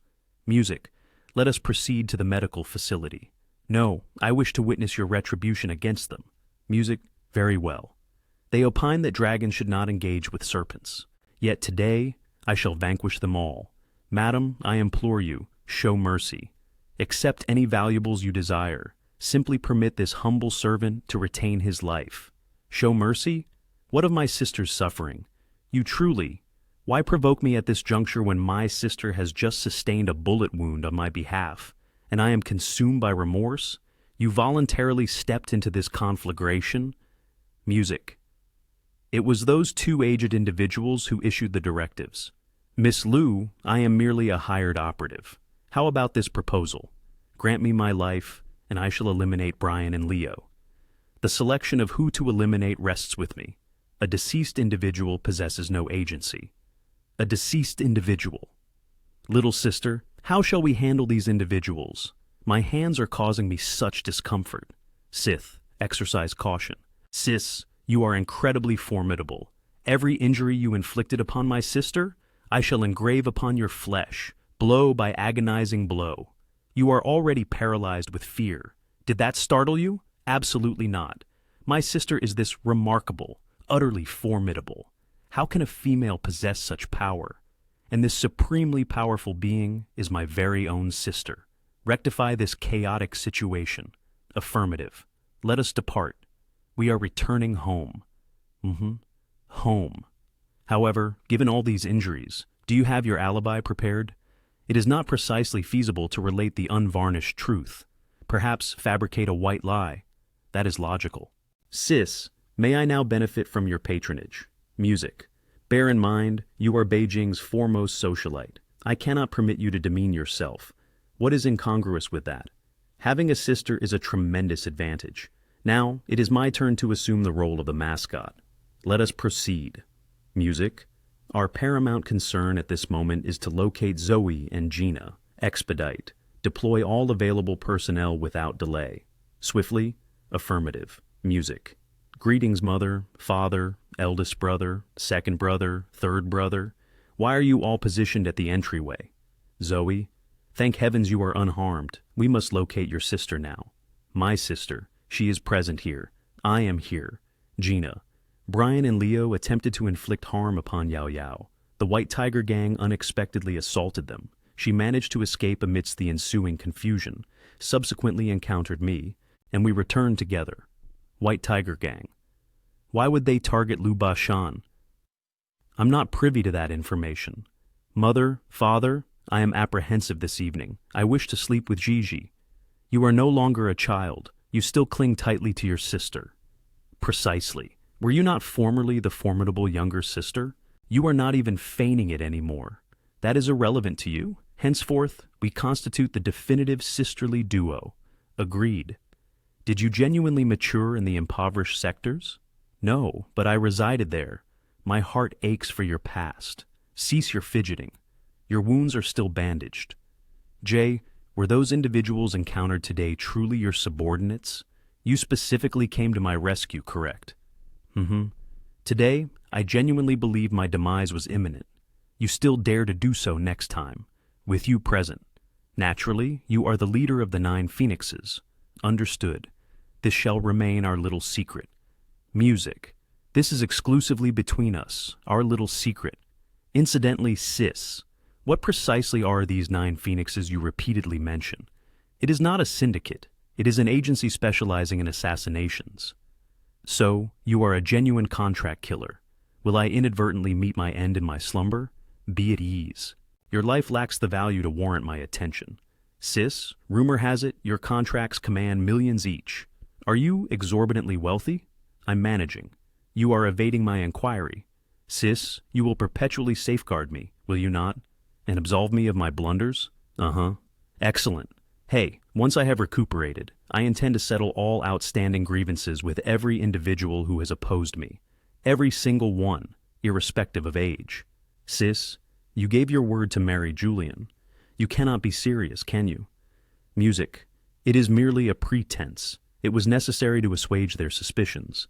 Music. Let us proceed to the medical facility. No, I wish to witness your retribution against them. Music. Very well. They opine that dragons should not engage with serpents. Yet today, I shall vanquish them all. Madam, I implore you, show mercy. Accept any valuables you desire. Simply permit this humble servant to retain his life. Show mercy? What of my sister's suffering? You truly, why provoke me at this juncture when my sister has just sustained a bullet wound on my behalf, and I am consumed by remorse? You voluntarily stepped into this conflagration? Music. It was those two aged individuals who issued the directives. Miss Liu, I am merely a hired operative. How about this proposal? Grant me my life, and I shall eliminate Brian and Leo. The selection of who to eliminate rests with me. A deceased individual possesses no agency. A deceased individual. Little sister, how shall we handle these individuals? My hands are causing me such discomfort. Sith, exercise caution. Sis, you are incredibly formidable. Every injury you inflicted upon my sister, I shall engrave upon your flesh, blow by agonizing blow. You are already paralyzed with fear. Did that startle you? Absolutely not. My sister is this remarkable, utterly formidable. How can a female possess such power? And this supremely powerful being is my very own sister. Rectify this chaotic situation. Affirmative. Let us depart. We are returning home. Home. However, given all these injuries, do you have your alibi prepared? It is not precisely feasible to relate the unvarnished truth. Perhaps fabricate a white lie. That is logical. Sis, may I now benefit from your patronage? Music. Bear in mind, you are Beijing's foremost socialite. I cannot permit you to demean yourself. What is incongruous with that? Having a sister is a tremendous advantage. Now, it is my turn to assume the role of the mascot. Let us proceed. Music. Our paramount concern at this moment is to locate Zoe and Gina. Expedite. Deploy all available personnel without delay. Swiftly. Affirmative. Music. Greetings, mother, father, eldest brother, second brother, third brother. Why are you all positioned at the entryway? Zoe. Thank heavens you are unharmed. We must locate your sister now. My sister. She is present here. I am here. Gina. Brian and Leo attempted to inflict harm upon Yao Yao. The White Tiger Gang unexpectedly assaulted them. She managed to escape amidst the ensuing confusion, subsequently encountered me, and we returned together. White Tiger Gang. Why would they target Lu Bashan? I'm not privy to that information. Mother, father, I am apprehensive this evening. I wish to sleep with Gigi. You are no longer a child. You still cling tightly to your sister. Precisely. Were you not formerly the formidable younger sister? You are not even feigning it anymore. That is irrelevant to you. Henceforth, we constitute the definitive sisterly duo. Agreed. Did you genuinely mature in the impoverished sectors? No, but I resided there. My heart aches for your past. Cease your fidgeting. Your wounds are still bandaged. Jay, were those individuals encountered today truly your subordinates? You specifically came to my rescue, correct? Today, I genuinely believe my demise was imminent. You still dare to do so next time, with you present. Naturally, you are the leader of the 9 Phoenixes. Understood. This shall remain our little secret. Music. This is exclusively between us, our little secret. Incidentally, sis, what precisely are these 9 Phoenixes you repeatedly mention? It is not a syndicate. It is an agency specializing in assassinations. So, you are a genuine contract killer. Will I inadvertently meet my end in my slumber? Be at ease. Your life lacks the value to warrant my attention. Sis, rumor has it your contracts command millions each. Are you exorbitantly wealthy? I'm managing. You are evading my inquiry. Sis, you will perpetually safeguard me, will you not? And absolve me of my blunders? Excellent. Hey, once I have recuperated, I intend to settle all outstanding grievances with every individual who has opposed me. Every single one, irrespective of age. Sis, you gave your word to marry Julian. You cannot be serious, can you? Music. It is merely a pretense. It was necessary to assuage their suspicions.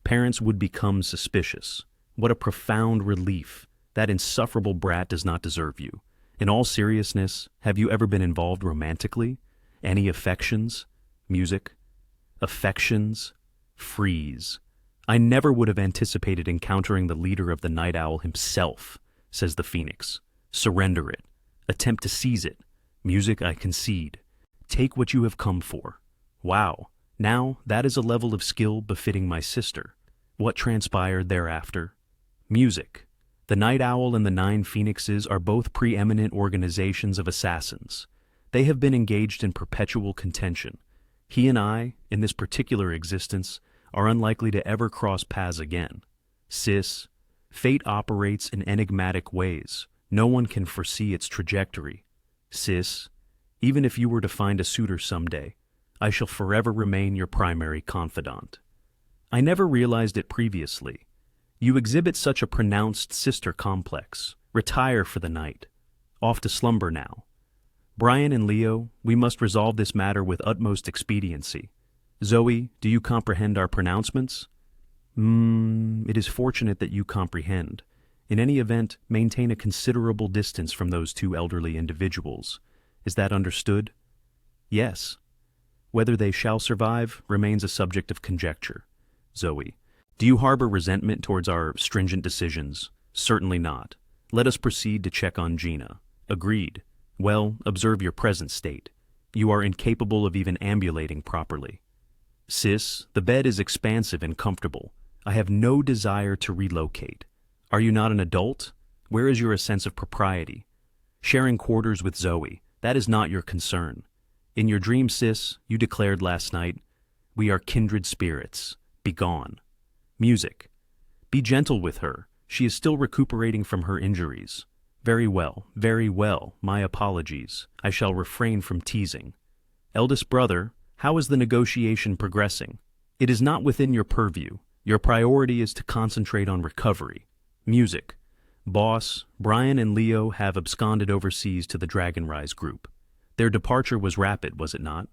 Parents would become suspicious. What a profound relief. That insufferable brat does not deserve you. In all seriousness, have you ever been involved romantically? Any affections? Music? Affections? Freeze. I never would have anticipated encountering the leader of the Night Owl himself, says the Phoenix. Surrender it. Attempt to seize it. Music, I concede. Take what you have come for. Wow. Now, that is a level of skill befitting my sister. What transpired thereafter? Music. The Night Owl and the Nine Phoenixes are both preeminent organizations of assassins. They have been engaged in perpetual contention. He and I, in this particular existence, are unlikely to ever cross paths again. Sis, fate operates in enigmatic ways. No one can foresee its trajectory. Sis, even if you were to find a suitor someday, I shall forever remain your primary confidant. I never realized it previously. You exhibit such a pronounced sister complex. Retire for the night. Off to slumber now. Brian and Leo, we must resolve this matter with utmost expediency. Zoe, do you comprehend our pronouncements? It is fortunate that you comprehend. In any event, maintain a considerable distance from those two elderly individuals. Is that understood? Yes. Whether they shall survive remains a subject of conjecture. Zoe, do you harbor resentment towards our stringent decisions? Certainly not. Let us proceed to check on Gina. Agreed. Well, observe your present state. You are incapable of even ambulating properly. Sis, the bed is expansive and comfortable. I have no desire to relocate. Are you not an adult? Where is your sense of propriety? Sharing quarters with Zoe, that is not your concern. In your dream, sis, you declared last night, we are kindred spirits. Begone. Music. Be gentle with her. She is still recuperating from her injuries. Very well, very well. My apologies. I shall refrain from teasing. Eldest brother, how is the negotiation progressing? It is not within your purview. Your priority is to concentrate on recovery. Music. Boss, Brian and Leo have absconded overseas to the Dragonrise group. Their departure was rapid, was it not?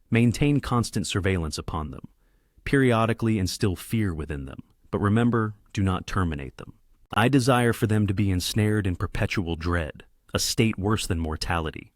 Maintain constant surveillance upon them. Periodically instill fear within them, but remember, do not terminate them. I desire for them to be ensnared in perpetual dread, a state worse than mortality.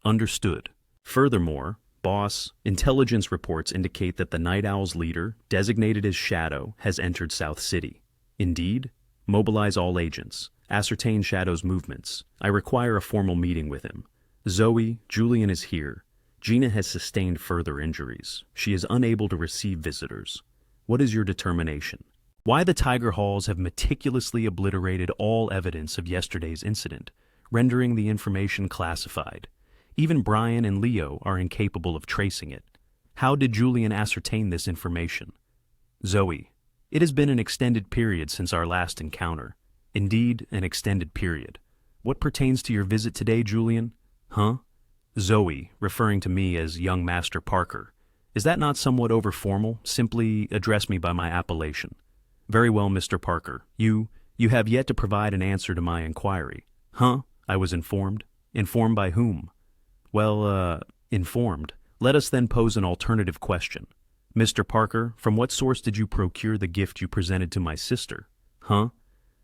Understood. Furthermore, Boss, intelligence reports indicate that the Night Owl's leader, designated as Shadow, has entered South City. Indeed? Mobilize all agents. Ascertain Shadow's movements. I require a formal meeting with him. Zoe, Julian is here. Gina has sustained further injuries. She is unable to receive visitors. What is your determination? Why the Tiger Halls have meticulously obliterated all evidence of yesterday's incident, rendering the information classified. Even Brian and Leo are incapable of tracing it. How did Julian ascertain this information? Zoe, it has been an extended period since our last encounter. Indeed, an extended period. What pertains to your visit today, Julian? Huh? Zoe, referring to me as young Master Parker. Is that not somewhat over-formal? Simply address me by my appellation. Very well, Mr. Parker. You have yet to provide an answer to my inquiry. Huh? I was informed. Informed by whom? Well, informed. Let us then pose an alternative question. Mr. Parker, from what source did you procure the gift you presented to my sister? Huh?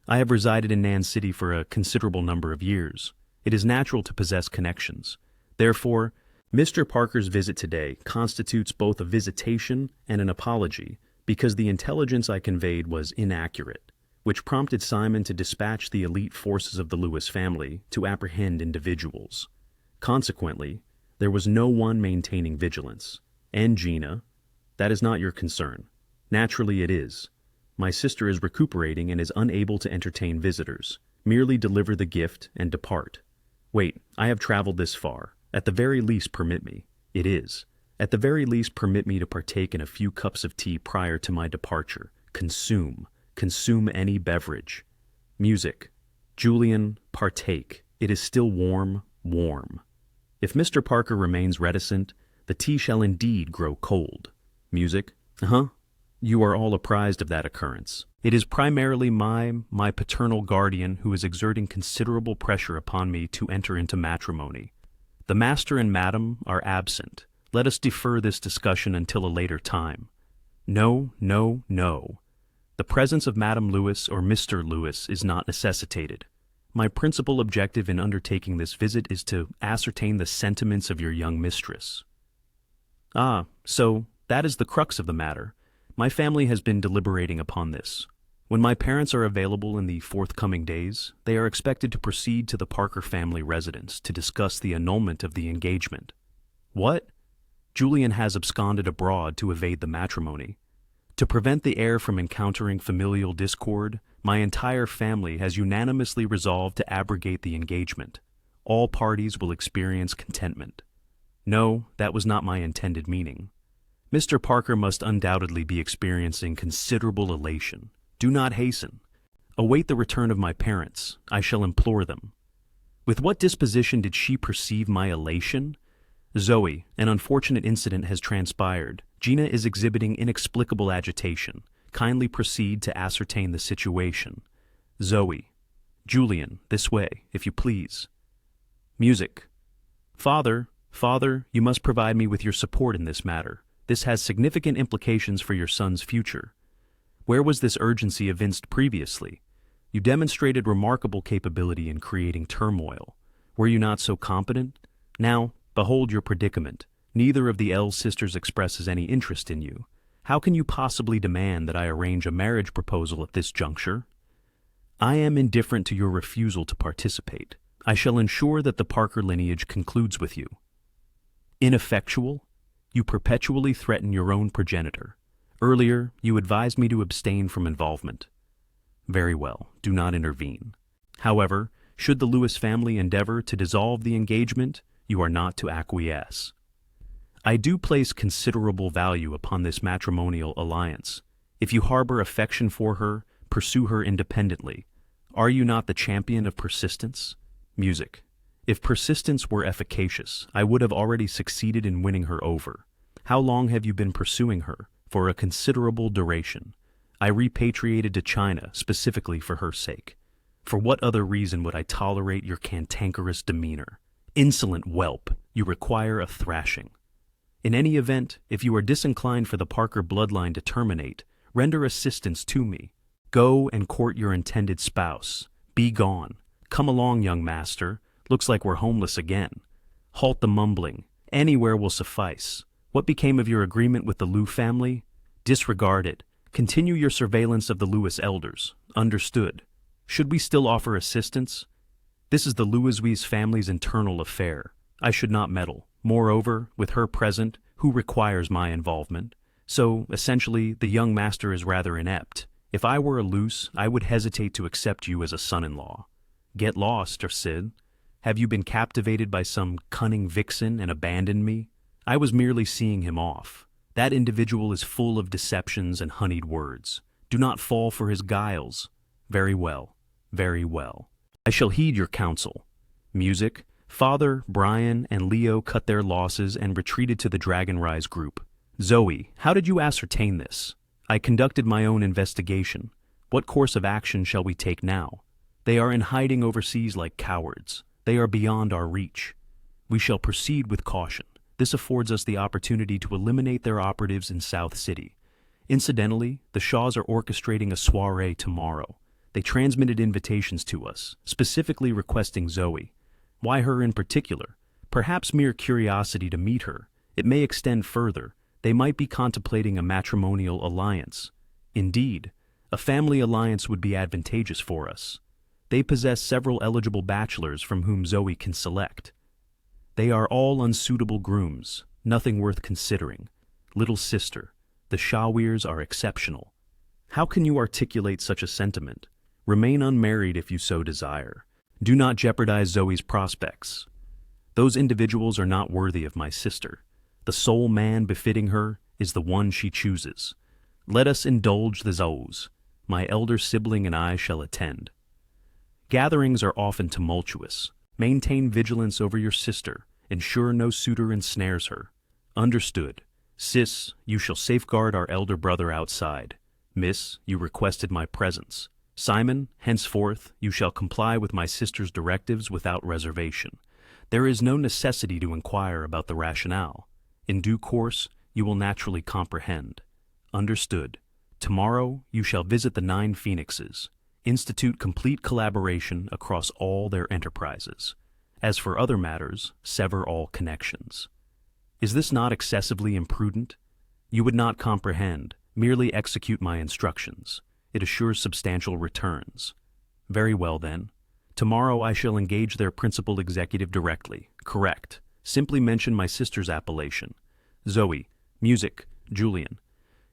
I have resided in Nan City for a considerable number of years. It is natural to possess connections. Therefore, Mr. Parker's visit today constitutes both a visitation and an apology because the intelligence I conveyed was inaccurate, which prompted Simon to dispatch the elite forces of the Lewis family to apprehend individuals. Consequently, there was no one maintaining vigilance. And Gina, that is not your concern. Naturally it is. My sister is recuperating and is unable to entertain visitors. Merely deliver the gift and depart. Wait, I have traveled this far. At the very least permit me. It is. At the very least permit me to partake in a few cups of tea prior to my departure. Consume any beverage. Music. Julian, partake. It is still warm. If Mr. Parker remains reticent, the tea shall indeed grow cold. Music. You are all apprised of that occurrence. It is primarily my paternal guardian who is exerting considerable pressure upon me to enter into matrimony. The master and madam are absent. Let us defer this discussion until a later time. No. The presence of Madame Lewis or Mr. Lewis is not necessitated. My principal objective in undertaking this visit is to ascertain the sentiments of your young mistress. Ah, so that is the crux of the matter. My family has been deliberating upon this. When my parents are available in the forthcoming days, they are expected to proceed to the Parker family residence to discuss the annulment of the engagement. What? Julian has absconded abroad to evade the matrimony. To prevent the heir from encountering familial discord, my entire family has unanimously resolved to abrogate the engagement. All parties will experience contentment. No, that was not my intended meaning. Mr. Parker must undoubtedly be experiencing considerable elation. Do not hasten. Await the return of my parents. I shall implore them. With what disposition did she perceive my elation? Zoe, an unfortunate incident has transpired. Gina is exhibiting inexplicable agitation. Kindly proceed to ascertain the situation. Zoe. Julian, this way, if you please. Music. Father, you must provide me with your support in this matter. This has significant implications for your son's future. Where was this urgency evinced previously? You demonstrated remarkable capability in creating turmoil. Were you not so competent? Now, behold your predicament. Neither of the L sisters expresses any interest in you. How can you possibly demand that I arrange a marriage proposal at this juncture? I am indifferent to your refusal to participate. I shall ensure that the Parker lineage concludes with you. Ineffectual? You perpetually threaten your own progenitor. Earlier, you advised me to abstain from involvement. Very well, do not intervene. However, should the Lewis family endeavor to dissolve the engagement, you are not to acquiesce. I do place considerable value upon this matrimonial alliance. If you harbor affection for her, pursue her independently. Are you not the champion of persistence? Music. If persistence were efficacious, I would have already succeeded in winning her over. How long have you been pursuing her? For a considerable duration. I repatriated to China specifically for her sake. For what other reason would I tolerate your cantankerous demeanor? Insolent whelp, you require a thrashing. In any event, if you are disinclined for the Parker bloodline to terminate, render assistance to me. Go and court your intended spouse. Be gone. Come along, young master. Looks like we're homeless again. Halt the mumbling. Anywhere will suffice. What became of your agreement with the Liu family? Disregard it. Continue your surveillance of the Lewis elders. Understood. Should we still offer assistance? This is the Louis family's internal affair. I should not meddle. Moreover, with her present, who requires my involvement? So, essentially, the young master is rather inept. If I were a Luce, I would hesitate to accept you as a son-in-law. Get lost, or Sid. Have you been captivated by some cunning vixen and abandoned me? I was merely seeing him off. That individual is full of deceptions and honeyed words. Do not fall for his guiles. Very well, very well. I shall heed your counsel. Music. Father, Brian, and Leo cut their losses and retreated to the Dragonrise group. Zoe, how did you ascertain this? I conducted my own investigation. What course of action shall we take now? They are in hiding overseas like cowards. They are beyond our reach. We shall proceed with caution. This affords us the opportunity to eliminate their operatives in South City. Incidentally, the Shaws are orchestrating a soiree tomorrow. They transmitted invitations to us, specifically requesting Zoe. Why her in particular? Perhaps mere curiosity to meet her. It may extend further. They might be contemplating a matrimonial alliance. Indeed, a family alliance would be advantageous for us. They possess several eligible bachelors from whom Zoe can select. They are all unsuitable grooms, nothing worth considering. Little sister, the Shawirs are exceptional. How can you articulate such a sentiment? Remain unmarried if you so desire. Do not jeopardize Zoe's prospects. Those individuals are not worthy of my sister. The sole man befitting her is the one she chooses. Let us indulge the Zoes. My elder sibling and I shall attend. Gatherings are often tumultuous. Maintain vigilance over your sister. Ensure no suitor ensnares her. Understood. Sis, you shall safeguard our elder brother outside. Miss, you requested my presence. Simon, henceforth, you shall comply with my sister's directives without reservation. There is no necessity to inquire about the rationale. In due course, you will naturally comprehend. Understood. Tomorrow, you shall visit the 9 Phoenixes. institute complete collaboration across all their enterprises. As for other matters, sever all connections. Is this not excessively imprudent? You would not comprehend. Merely execute my instructions. It assures substantial returns. Very well then. Tomorrow I shall engage their principal executive directly. Correct. Simply mention my sister's appellation. Zoe, music, Julian.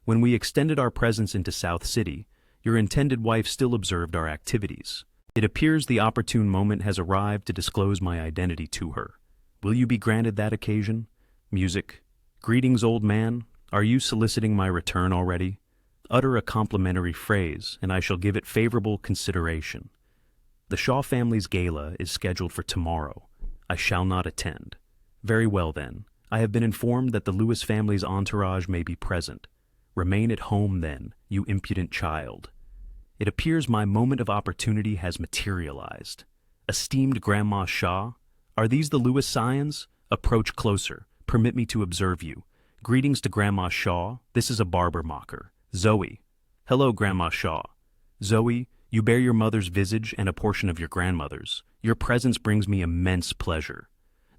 When we extended our presence into South City, your intended wife still observed our activities. It appears the opportune moment has arrived to disclose my identity to her. Will you be granted that occasion? Music. Greetings, old man. Are you soliciting my return already? Utter a complimentary phrase, and I shall give it favorable consideration. The Shaw family's gala is scheduled for tomorrow. I shall not attend. Very well then. I have been informed that the Lewis family's entourage may be present. Remain at home then, you impudent child. It appears my moment of opportunity has materialized. Esteemed Grandma Shaw, are these the Lewis scions? Approach closer. Permit me to observe you. Greetings to Grandma Shaw. This is a barber mocker. Zoe. Hello, Grandma Shaw. Zoe, you bear your mother's visage and a portion of your grandmother's. Your presence brings me immense pleasure.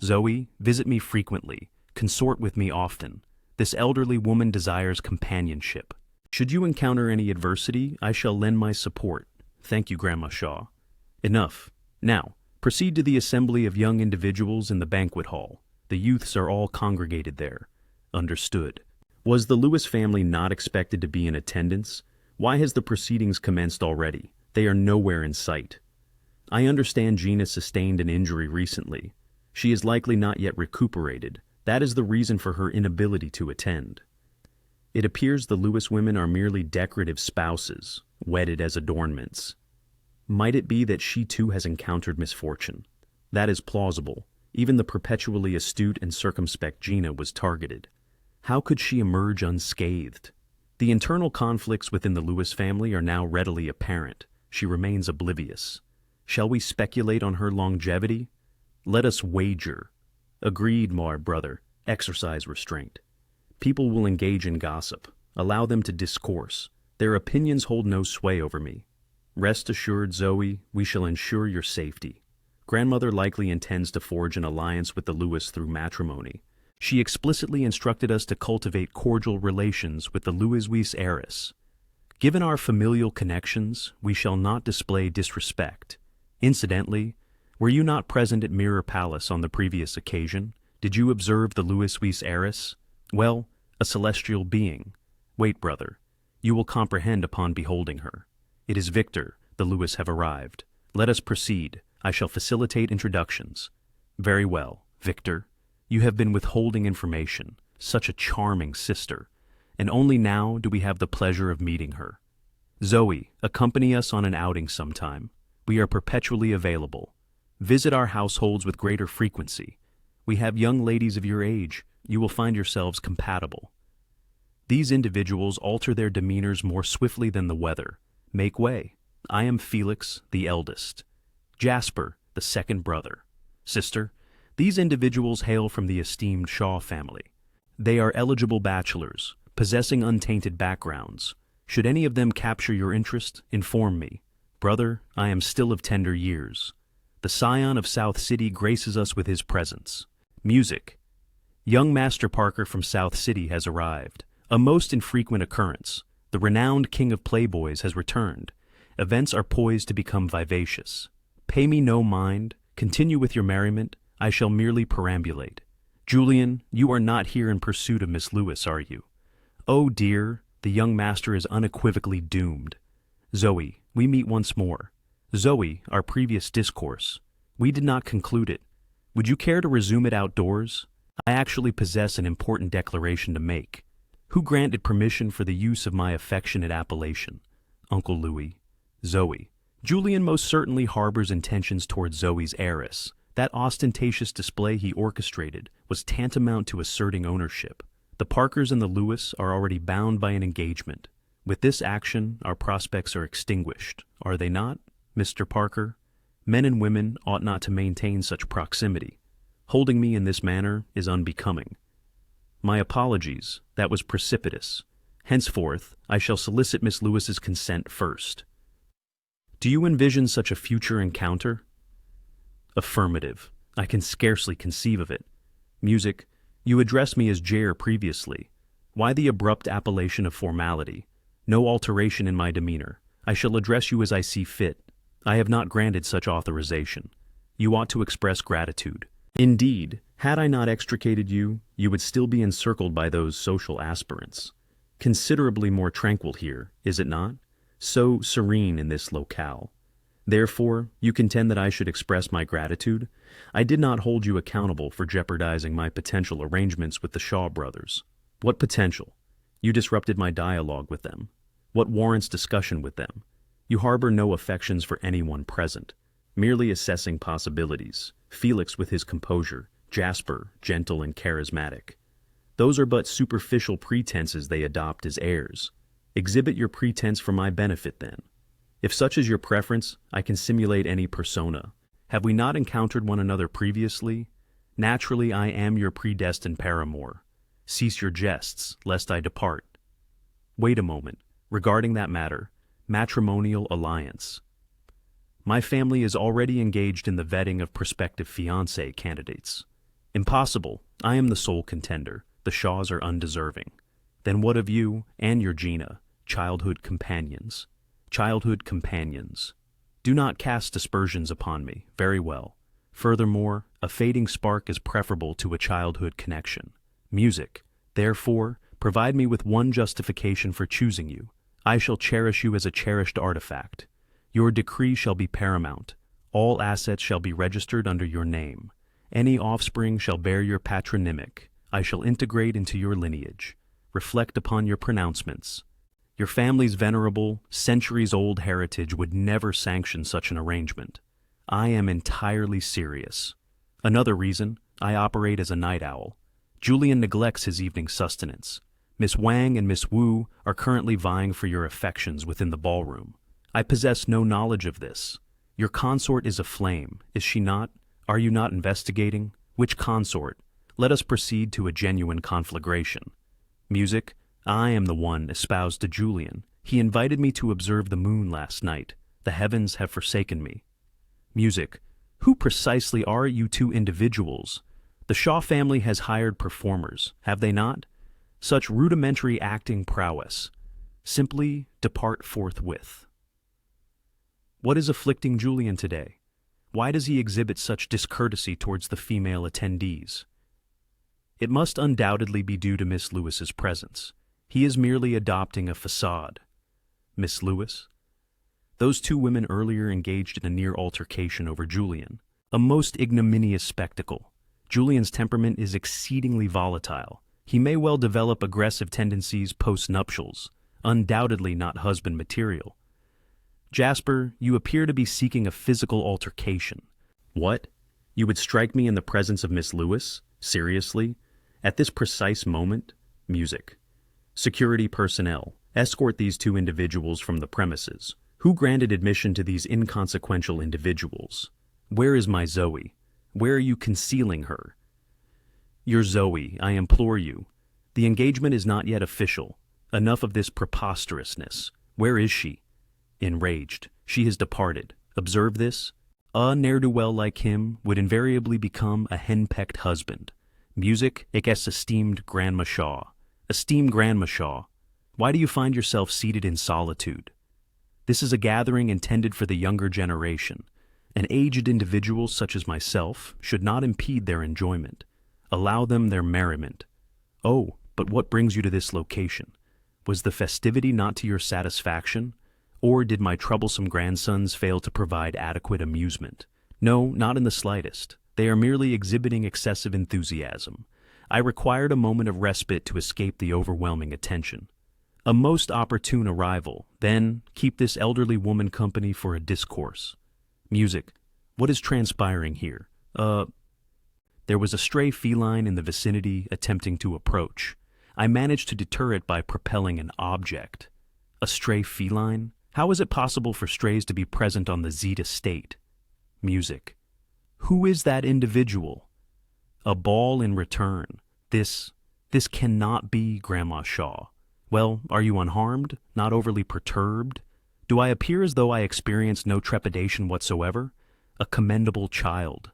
Zoe, visit me frequently. Consort with me often. This elderly woman desires companionship. Should you encounter any adversity, I shall lend my support. Thank you, Grandma Shaw. Enough. Now, proceed to the assembly of young individuals in the banquet hall. The youths are all congregated there. Understood. Was the Lewis family not expected to be in attendance? Why has the proceedings commenced already? They are nowhere in sight. I understand Gina sustained an injury recently. She is likely not yet recuperated. That is the reason for her inability to attend. It appears the Lewis women are merely decorative spouses, wedded as adornments. Might it be that she too has encountered misfortune? That is plausible. Even the perpetually astute and circumspect Gina was targeted. How could she emerge unscathed? The internal conflicts within the Lewis family are now readily apparent. She remains oblivious. Shall we speculate on her longevity? Let us wager. Agreed, my brother. Exercise restraint. People will engage in gossip. Allow them to discourse. Their opinions hold no sway over me. Rest assured, Zoe, we shall ensure your safety. Grandmother likely intends to forge an alliance with the Lewis through matrimony. She explicitly instructed us to cultivate cordial relations with the Louis heiress. Given our familial connections, we shall not display disrespect. Incidentally, were you not present at Mirror Palace on the previous occasion? Did you observe the Louis heiress? Well, a celestial being. Wait, brother. You will comprehend upon beholding her. It is Victor. The Lewis have arrived. Let us proceed. I shall facilitate introductions. Very well, Victor. You have been withholding information. Such a charming sister. And only now do we have the pleasure of meeting her. Zoe, accompany us on an outing sometime. We are perpetually available. Visit our households with greater frequency. We have young ladies of your age. You will find yourselves compatible. These individuals alter their demeanors more swiftly than the weather. Make way. I am Felix, the eldest. Jasper, the second brother. Sister, these individuals hail from the esteemed Shaw family. They are eligible bachelors, possessing untainted backgrounds. Should any of them capture your interest, inform me. Brother, I am still of tender years. The scion of South City graces us with his presence. Music. Young Master Parker from South City has arrived. A most infrequent occurrence. The renowned king of playboys has returned. Events are poised to become vivacious. Pay me no mind. Continue with your merriment. I shall merely perambulate. Julian, you are not here in pursuit of Miss Lewis, are you? Oh dear, the young master is unequivocally doomed. Zoe, we meet once more. Zoe, our previous discourse. We did not conclude it. Would you care to resume it outdoors? I actually possess an important declaration to make. Who granted permission for the use of my affectionate appellation? Uncle Louis. Zoe. Julian most certainly harbors intentions toward Zoe's heiress. That ostentatious display he orchestrated was tantamount to asserting ownership. The Parkers and the Lewis are already bound by an engagement. With this action, our prospects are extinguished, are they not, Mr. Parker? Men and women ought not to maintain such proximity. Holding me in this manner is unbecoming. My apologies, that was precipitous. Henceforth, I shall solicit Miss Lewis's consent first. Do you envision such a future encounter? Affirmative. I can scarcely conceive of it. Music, you addressed me as Jer previously. Why the abrupt appellation of formality? No alteration in my demeanor. I shall address you as I see fit. I have not granted such authorization. You ought to express gratitude. Indeed, had I not extricated you, you would still be encircled by those social aspirants. Considerably more tranquil here, is it not? So serene in this locale. Therefore, you contend that I should express my gratitude? I did not hold you accountable for jeopardizing my potential arrangements with the Shaw brothers. What potential? You disrupted my dialogue with them. What warrants discussion with them? You harbor no affections for anyone present, merely assessing possibilities. Felix with his composure, Jasper, gentle and charismatic. Those are but superficial pretenses they adopt as heirs. Exhibit your pretense for my benefit, then. If such is your preference, I can simulate any persona. Have we not encountered one another previously? Naturally, I am your predestined paramour. Cease your jests, lest I depart. Wait a moment. Regarding that matter, matrimonial alliance. My family is already engaged in the vetting of prospective fiancé candidates. Impossible. I am the sole contender. The Shaws are undeserving. Then what of you and your Gina, childhood companions? Childhood companions. Do not cast aspersions upon me. Very well. Furthermore, a fading spark is preferable to a childhood connection. Music. Therefore, provide me with one justification for choosing you. I shall cherish you as a cherished artifact. Your decree shall be paramount. All assets shall be registered under your name. Any offspring shall bear your patronymic. I shall integrate into your lineage. Reflect upon your pronouncements. Your family's venerable, centuries-old heritage would never sanction such an arrangement. I am entirely serious. Another reason, I operate as a night owl. Julian neglects his evening sustenance. Miss Wang and Miss Wu are currently vying for your affections within the ballroom. I possess no knowledge of this. Your consort is aflame, is she not? Are you not investigating? Which consort? Let us proceed to a genuine conflagration. Music, I am the one espoused to Julian. He invited me to observe the moon last night. The heavens have forsaken me. Music, who precisely are you two individuals? The Shaw family has hired performers, have they not? Such rudimentary acting prowess. Simply depart forthwith. What is afflicting Julian today? Why does he exhibit such discourtesy towards the female attendees? It must undoubtedly be due to Miss Lewis's presence. He is merely adopting a facade. Miss Lewis? Those two women earlier engaged in a near altercation over Julian. A most ignominious spectacle. Julian's temperament is exceedingly volatile. He may well develop aggressive tendencies post-nuptials, undoubtedly not husband material. Jasper, you appear to be seeking a physical altercation. What? You would strike me in the presence of Miss Lewis? Seriously? At this precise moment? Music. Security personnel, escort these two individuals from the premises. Who granted admission to these inconsequential individuals? Where is my Zoe? Where are you concealing her? Your Zoe, I implore you. The engagement is not yet official. Enough of this preposterousness. Where is she? Enraged, she has departed. Observe this. A ne'er-do-well like him would invariably become a henpecked husband. Music, ik es esteemed Grandma Shaw. Esteemed Grandma Shaw, why do you find yourself seated in solitude? This is a gathering intended for the younger generation. An aged individual such as myself should not impede their enjoyment. Allow them their merriment. Oh, but what brings you to this location? Was the festivity not to your satisfaction? Or did my troublesome grandsons fail to provide adequate amusement? No, not in the slightest. They are merely exhibiting excessive enthusiasm. I required a moment of respite to escape the overwhelming attention. A most opportune arrival. Then, keep this elderly woman company for a discourse. Music. What is transpiring here? There was a stray feline in the vicinity attempting to approach. I managed to deter it by propelling an object. A stray feline? How is it possible for strays to be present on the Zeta state? Music. Who is that individual? A ball in return. This cannot be Grandma Shaw. Well, are you unharmed? Not overly perturbed? Do I appear as though I experienced no trepidation whatsoever? A commendable child.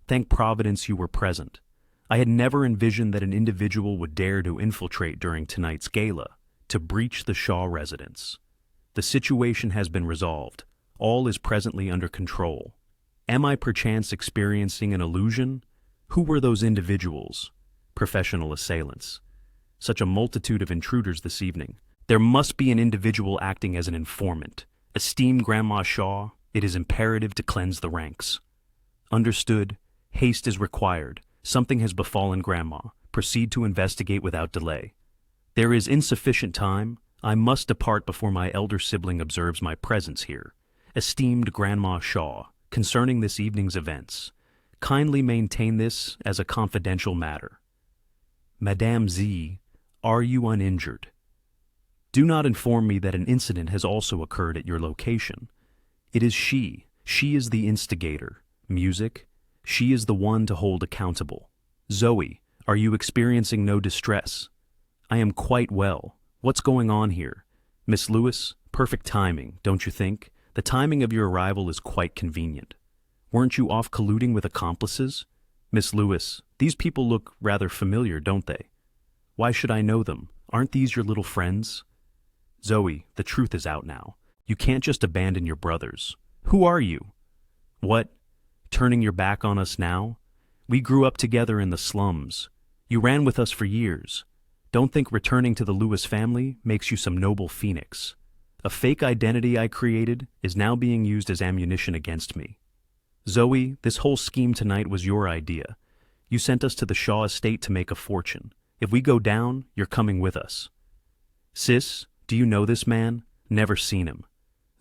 Thank Providence you were present. I had never envisioned that an individual would dare to infiltrate during tonight's gala, to breach the Shaw residence. The situation has been resolved. All is presently under control. Am I perchance experiencing an illusion? Who were those individuals? Professional assailants. Such a multitude of intruders this evening. There must be an individual acting as an informant. Esteemed Grandma Shaw, it is imperative to cleanse the ranks. Understood. Haste is required. Something has befallen Grandma. Proceed to investigate without delay. There is insufficient time. I must depart before my elder sibling observes my presence here. Esteemed Grandma Shaw, concerning this evening's events, kindly maintain this as a confidential matter. Madame Z, are you uninjured? Do not inform me that an incident has also occurred at your location. It is she. She is the instigator. Music. She is the one to hold accountable. Zoe, are you experiencing no distress? I am quite well. What's going on here? Miss Lewis, perfect timing, don't you think? The timing of your arrival is quite convenient. Weren't you off colluding with accomplices? Miss Lewis, these people look rather familiar, don't they? Why should I know them? Aren't these your little friends? Zoe, the truth is out now. You can't just abandon your brothers. Who are you? What? Turning your back on us now? We grew up together in the slums. You ran with us for years. Don't think returning to the Lewis family makes you some noble phoenix. A fake identity I created is now being used as ammunition against me. Zoe, this whole scheme tonight was your idea. You sent us to the Shaw estate to make a fortune. If we go down, you're coming with us. Sis, do you know this man? Never seen him.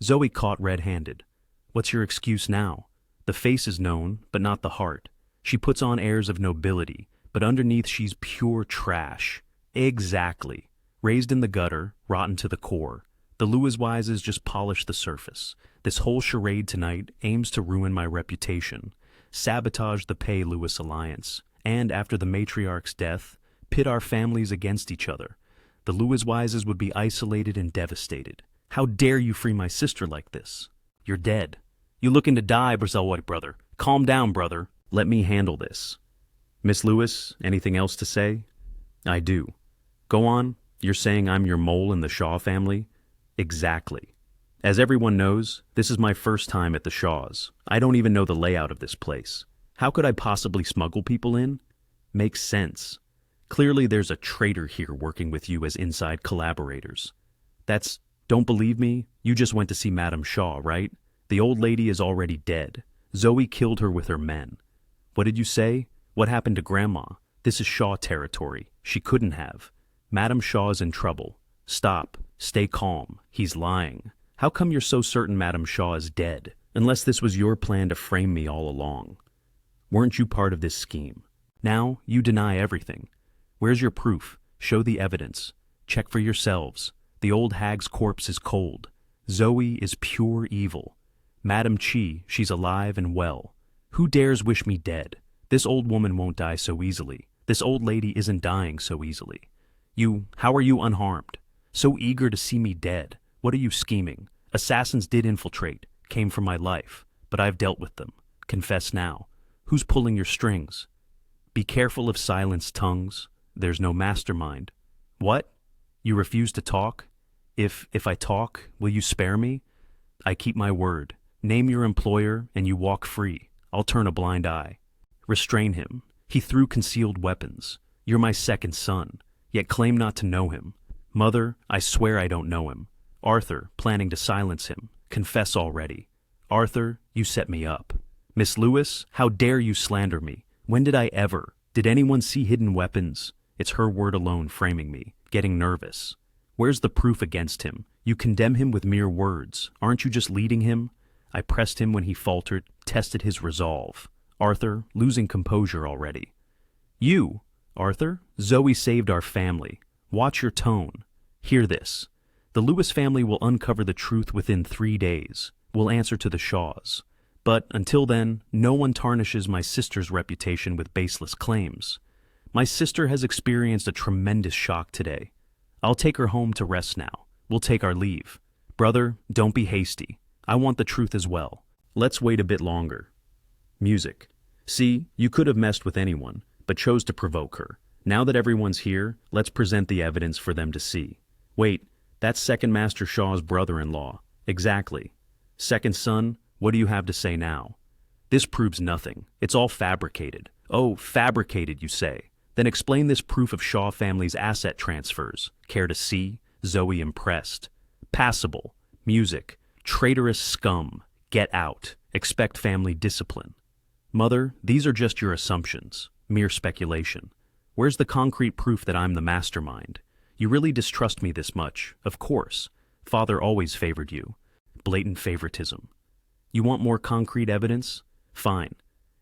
Zoe caught red-handed. What's your excuse now? The face is known, but not the heart. She puts on airs of nobility, but underneath she's pure trash. Exactly. Raised in the gutter, rotten to the core. The Lewiswises just polish the surface. This whole charade tonight aims to ruin my reputation, sabotage the Pay-Lewis alliance, and after the matriarch's death, pit our families against each other. The Lewiswises would be isolated and devastated. How dare you free my sister like this? You're dead. You looking to die, Brazelwhite brother. Calm down, brother. Let me handle this. Miss Lewis, anything else to say? I do. Go on. You're saying I'm your mole in the Shaw family? Exactly. As everyone knows, this is my first time at the Shaws. I don't even know the layout of this place. How could I possibly smuggle people in? Makes sense. Clearly there's a traitor here working with you as inside collaborators. Don't believe me? You just went to see Madame Shaw, right? The old lady is already dead. Zoe killed her with her men. What did you say? What happened to Grandma? This is Shaw territory. She couldn't have. Madame Shaw's in trouble. Stop. Stay calm. He's lying. How come you're so certain Madame Shaw is dead? Unless this was your plan to frame me all along. Weren't you part of this scheme? Now you deny everything. Where's your proof? Show the evidence. Check for yourselves. The old hag's corpse is cold. Zoe is pure evil. Madame Chi, she's alive and well. Who dares wish me dead? This old woman won't die so easily. This old lady isn't dying so easily. How are you unharmed? So eager to see me dead. What are you scheming? Assassins did infiltrate, came for my life, but I've dealt with them. Confess now. Who's pulling your strings? Be careful of silenced tongues. There's no mastermind. What? You refuse to talk? If I talk, will you spare me? I keep my word. Name your employer and you walk free. I'll turn a blind eye. Restrain him. He threw concealed weapons. You're my second son, yet claim not to know him. Mother, I swear I don't know him. Arthur, planning to silence him. Confess already. Arthur, you set me up. Miss Lewis, how dare you slander me? When did I ever? Did anyone see hidden weapons? It's her word alone framing me, getting nervous. Where's the proof against him? You condemn him with mere words. Aren't you just leading him? I pressed him when he faltered, tested his resolve. Arthur, losing composure already. You, Arthur? Zoe saved our family. Watch your tone. Hear this. The Lewis family will uncover the truth within 3 days. We'll answer to the Shaws. But until then, no one tarnishes my sister's reputation with baseless claims. My sister has experienced a tremendous shock today. I'll take her home to rest now. We'll take our leave. Brother, don't be hasty. I want the truth as well. Let's wait a bit longer. Music. See, you could have messed with anyone, but chose to provoke her. Now that everyone's here, let's present the evidence for them to see. Wait, that's Second Master Shaw's brother-in-law. Exactly. Second son, what do you have to say now? This proves nothing. It's all fabricated. Oh, fabricated, you say. Then explain this proof of Shaw family's asset transfers. Care to see? Zoe impressed. Passable. Music. Traitorous scum. Get out. Expect family discipline. Mother, these are just your assumptions. Mere speculation. Where's the concrete proof that I'm the mastermind? You really distrust me this much? Of course. Father always favored you. Blatant favoritism. You want more concrete evidence? Fine.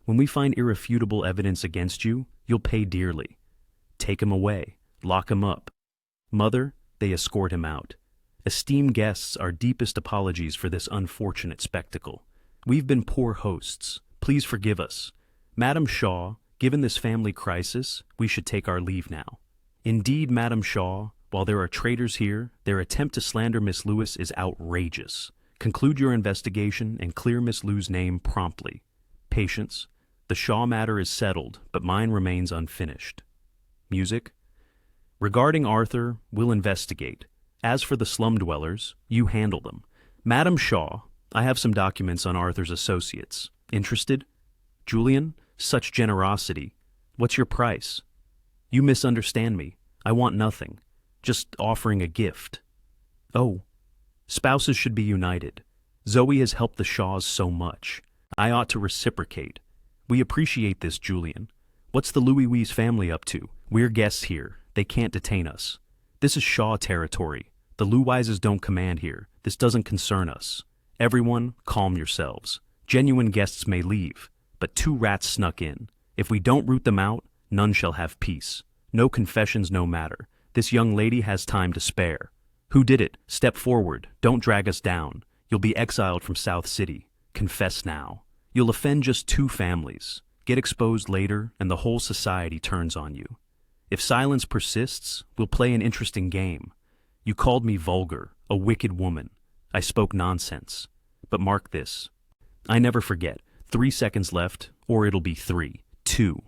When we find irrefutable evidence against you, you'll pay dearly. Take him away. Lock him up. Mother, they escort him out. Esteemed guests, our deepest apologies for this unfortunate spectacle. We've been poor hosts. Please forgive us. Madam Shaw, given this family crisis, we should take our leave now. Indeed, Madam Shaw, while there are traitors here, their attempt to slander Miss Lewis is outrageous. Conclude your investigation and clear Miss Liu's name promptly. Patience. The Shaw matter is settled, but mine remains unfinished. Music. Regarding Arthur, we'll investigate. As for the slum dwellers, you handle them. Madam Shaw, I have some documents on Arthur's associates. Interested? Julian, such generosity. What's your price? You misunderstand me. I want nothing. Just offering a gift. Oh, spouses should be united. Zoe has helped the Shaws so much. I ought to reciprocate. We appreciate this, Julian. What's the Louis family up to? We're guests here. They can't detain us. This is Shaw territory. The Louises don't command here. This doesn't concern us. Everyone, calm yourselves. Genuine guests may leave, but 2 rats snuck in. If we don't root them out, none shall have peace. No confessions, no matter. This young lady has time to spare. Who did it? Step forward. Don't drag us down. You'll be exiled from South City. Confess now. You'll offend just 2 families. Get exposed later, and the whole society turns on you. If silence persists, we'll play an interesting game. You called me vulgar, a wicked woman. I spoke nonsense. But mark this. I never forget. 3 seconds left, or it'll be 3, 2.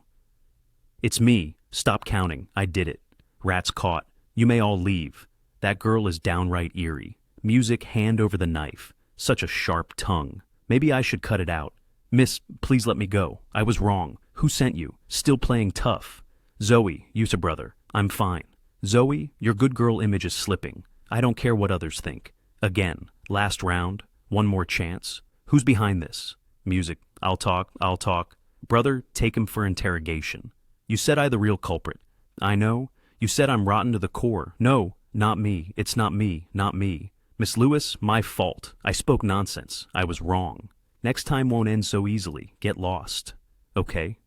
It's me. Stop counting. I did it. Rats caught. You may all leave. That girl is downright eerie. Music hand over the knife. Such a sharp tongue. Maybe I should cut it out. Miss, please let me go. I was wrong. Who sent you? Still playing tough. Zoe, use a brother. I'm fine. Zoe, your good girl image is slipping. I don't care what others think. Again, last round. One more chance. Who's behind this? Music. I'll talk. Brother, take him for interrogation. You said I'm the real culprit. I know. You said I'm rotten to the core. No, not me. It's not me. Not me. Miss Lewis, my fault. I spoke nonsense. I was wrong. Next time won't end so easily. Get lost. Okay.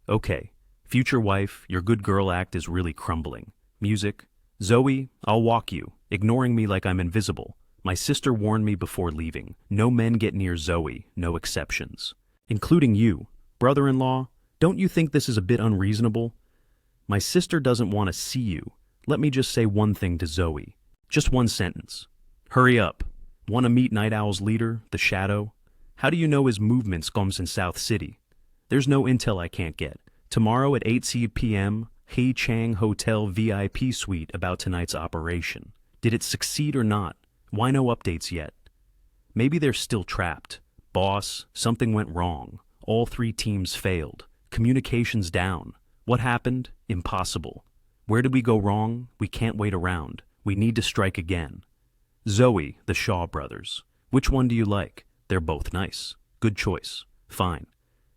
Future wife, your good girl act is really crumbling. Music. Zoe, I'll walk you, ignoring me like I'm invisible. My sister warned me before leaving. No men get near Zoe, no exceptions. Including you. Brother-in-law, don't you think this is a bit unreasonable? My sister doesn't want to see you. Let me just say one thing to Zoe. Just one sentence. Hurry up. Want to meet Night Owl's leader, the Shadow? How do you know his movements comes in South City? There's no intel I can't get. Tomorrow at 8 p.m., Hei Chang Hotel VIP suite about tonight's operation. Did it succeed or not? Why no updates yet? Maybe they're still trapped. Boss, something went wrong. All 3 teams failed. Communications down. What happened? Impossible. Where did we go wrong? We can't wait around. We need to strike again. Zoe, the Shaw brothers. Which one do you like? They're both nice. Good choice. Fine.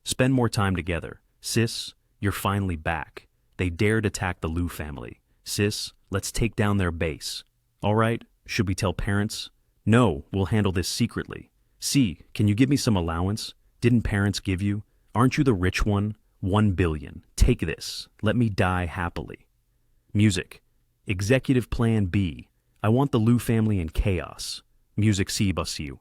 Spend more time together. Sis, you're finally back. They dared attack the Liu family. Sis, let's take down their base. All right, should we tell parents? No, we'll handle this secretly. See, can you give me some allowance? Didn't parents give you? Aren't you the rich one? 1 billion. Take this. Let me die happily. Music. Executive Plan B. I want the Liu family in chaos. Music C bus you.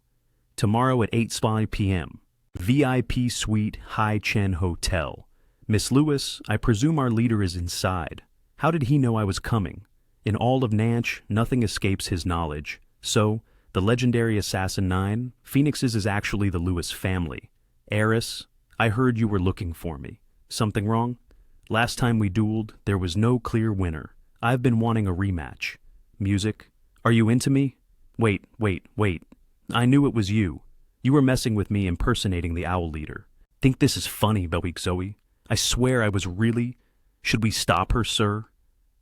Tomorrow at 8 p.m. VIP suite Hai Chen Hotel. Miss Lewis, I presume our leader is inside. How did he know I was coming? In all of Nanch, nothing escapes his knowledge. So, The legendary Assassin 9, Phoenix's is actually the Lewis family. Eris, I heard you were looking for me. Something wrong? Last time we dueled, there was no clear winner. I've been wanting a rematch. Music, are you into me? Wait. I knew it was you. You were messing with me impersonating the Owl Leader. Think this is funny, Belweek Zoe? I swear I was really... Should we stop her, sir?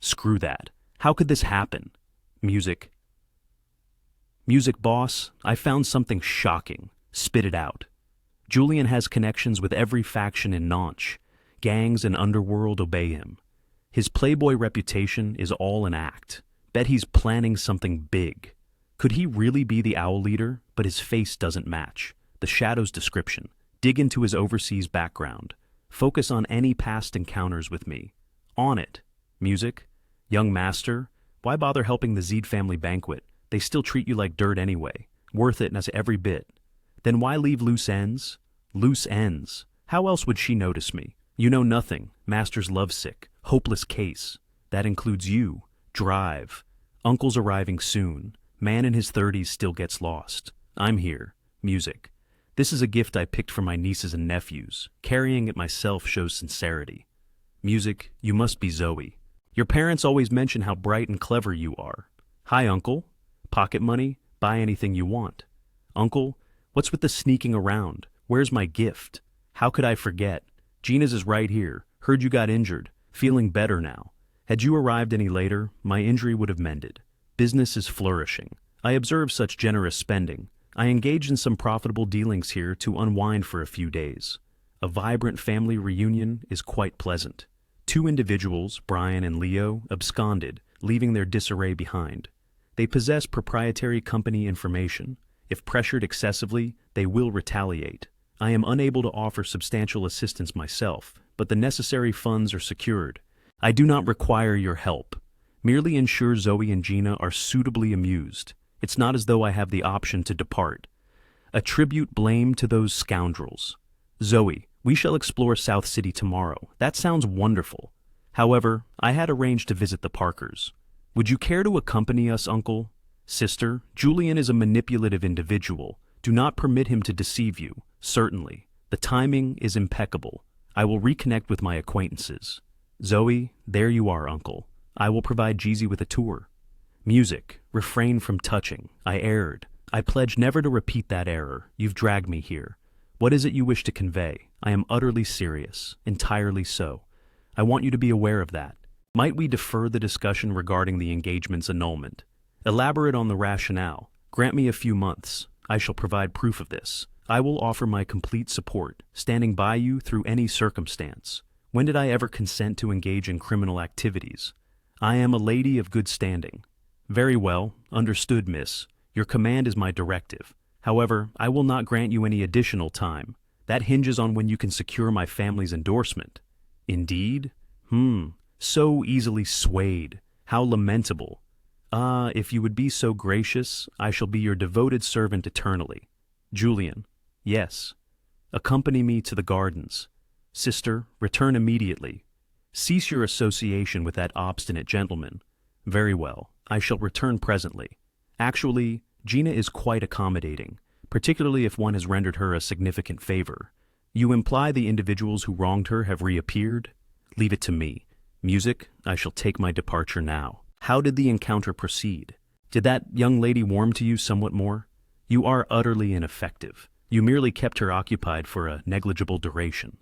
Screw that. How could this happen? Music. Music boss, I found something shocking. Spit it out. Julian has connections with every faction in Nantes. Gangs and underworld obey him. His playboy reputation is all an act. Bet he's planning something big. Could he really be the Owl Leader, but his face doesn't match? The Shadow's description. Dig into his overseas background. Focus on any past encounters with me. On it. Music. Young master. Why bother helping the Zed family banquet? They still treat you like dirt anyway. Worth it as every bit. Then why leave loose ends? Loose ends. How else would she notice me? You know nothing. Master's lovesick. Hopeless case. That includes you. Drive. Uncle's arriving soon. Man in his 30s still gets lost. I'm here. Music. This is a gift I picked for my nieces and nephews. Carrying it myself shows sincerity. Music, you must be Zoe. Your parents always mention how bright and clever you are. Hi, Uncle. Pocket money? Buy anything you want. Uncle, what's with the sneaking around? Where's my gift? How could I forget? Gina's is right here. Heard you got injured. Feeling better now. Had you arrived any later, my injury would have mended. Business is flourishing. I observe such generous spending. I engage in some profitable dealings here to unwind for a few days. A vibrant family reunion is quite pleasant. 2 individuals, Brian and Leo, absconded, leaving their disarray behind. They possess proprietary company information. If pressured excessively, they will retaliate. I am unable to offer substantial assistance myself, but the necessary funds are secured. I do not require your help. Merely ensure Zoe and Gina are suitably amused. It's not as though I have the option to depart. Attribute blame to those scoundrels. Zoe, we shall explore South City tomorrow. That sounds wonderful. However, I had arranged to visit the Parkers. Would you care to accompany us, Uncle? Sister, Julian is a manipulative individual. Do not permit him to deceive you. Certainly. The timing is impeccable. I will reconnect with my acquaintances. Zoe, there you are, Uncle. I will provide Jeezy with a tour. Music, refrain from touching. I erred. I pledge never to repeat that error. You've dragged me here. What is it you wish to convey? I am utterly serious. Entirely so. I want you to be aware of that. Might we defer the discussion regarding the engagement's annulment? Elaborate on the rationale. Grant me a few months. I shall provide proof of this. I will offer my complete support, standing by you through any circumstance. When did I ever consent to engage in criminal activities? I am a lady of good standing. Very well, understood, miss. Your command is my directive. However, I will not grant you any additional time. That hinges on when you can secure my family's endorsement. Indeed? So easily swayed. How lamentable. If you would be so gracious, I shall be your devoted servant eternally. Julian. Yes. Accompany me to the gardens. Sister, return immediately. Cease your association with that obstinate gentleman. Very well. I shall return presently. Actually, Gina is quite accommodating, particularly if one has rendered her a significant favor. You imply the individuals who wronged her have reappeared? Leave it to me. Music, I shall take my departure now. How did the encounter proceed? Did that young lady warm to you somewhat more? You are utterly ineffective. You merely kept her occupied for a negligible duration.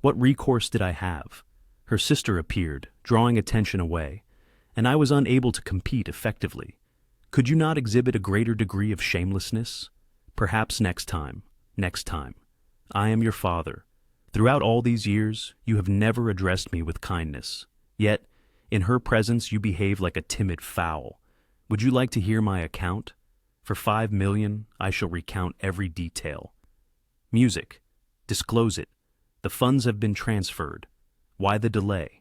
What recourse did I have? Her sister appeared, drawing attention away, and I was unable to compete effectively. Could you not exhibit a greater degree of shamelessness? Perhaps next time. Next time. I am your father. Throughout all these years, you have never addressed me with kindness. Yet, in her presence you behave like a timid fowl. Would you like to hear my account? For 5 million, I shall recount every detail. Music. Disclose it. The funds have been transferred. Why the delay?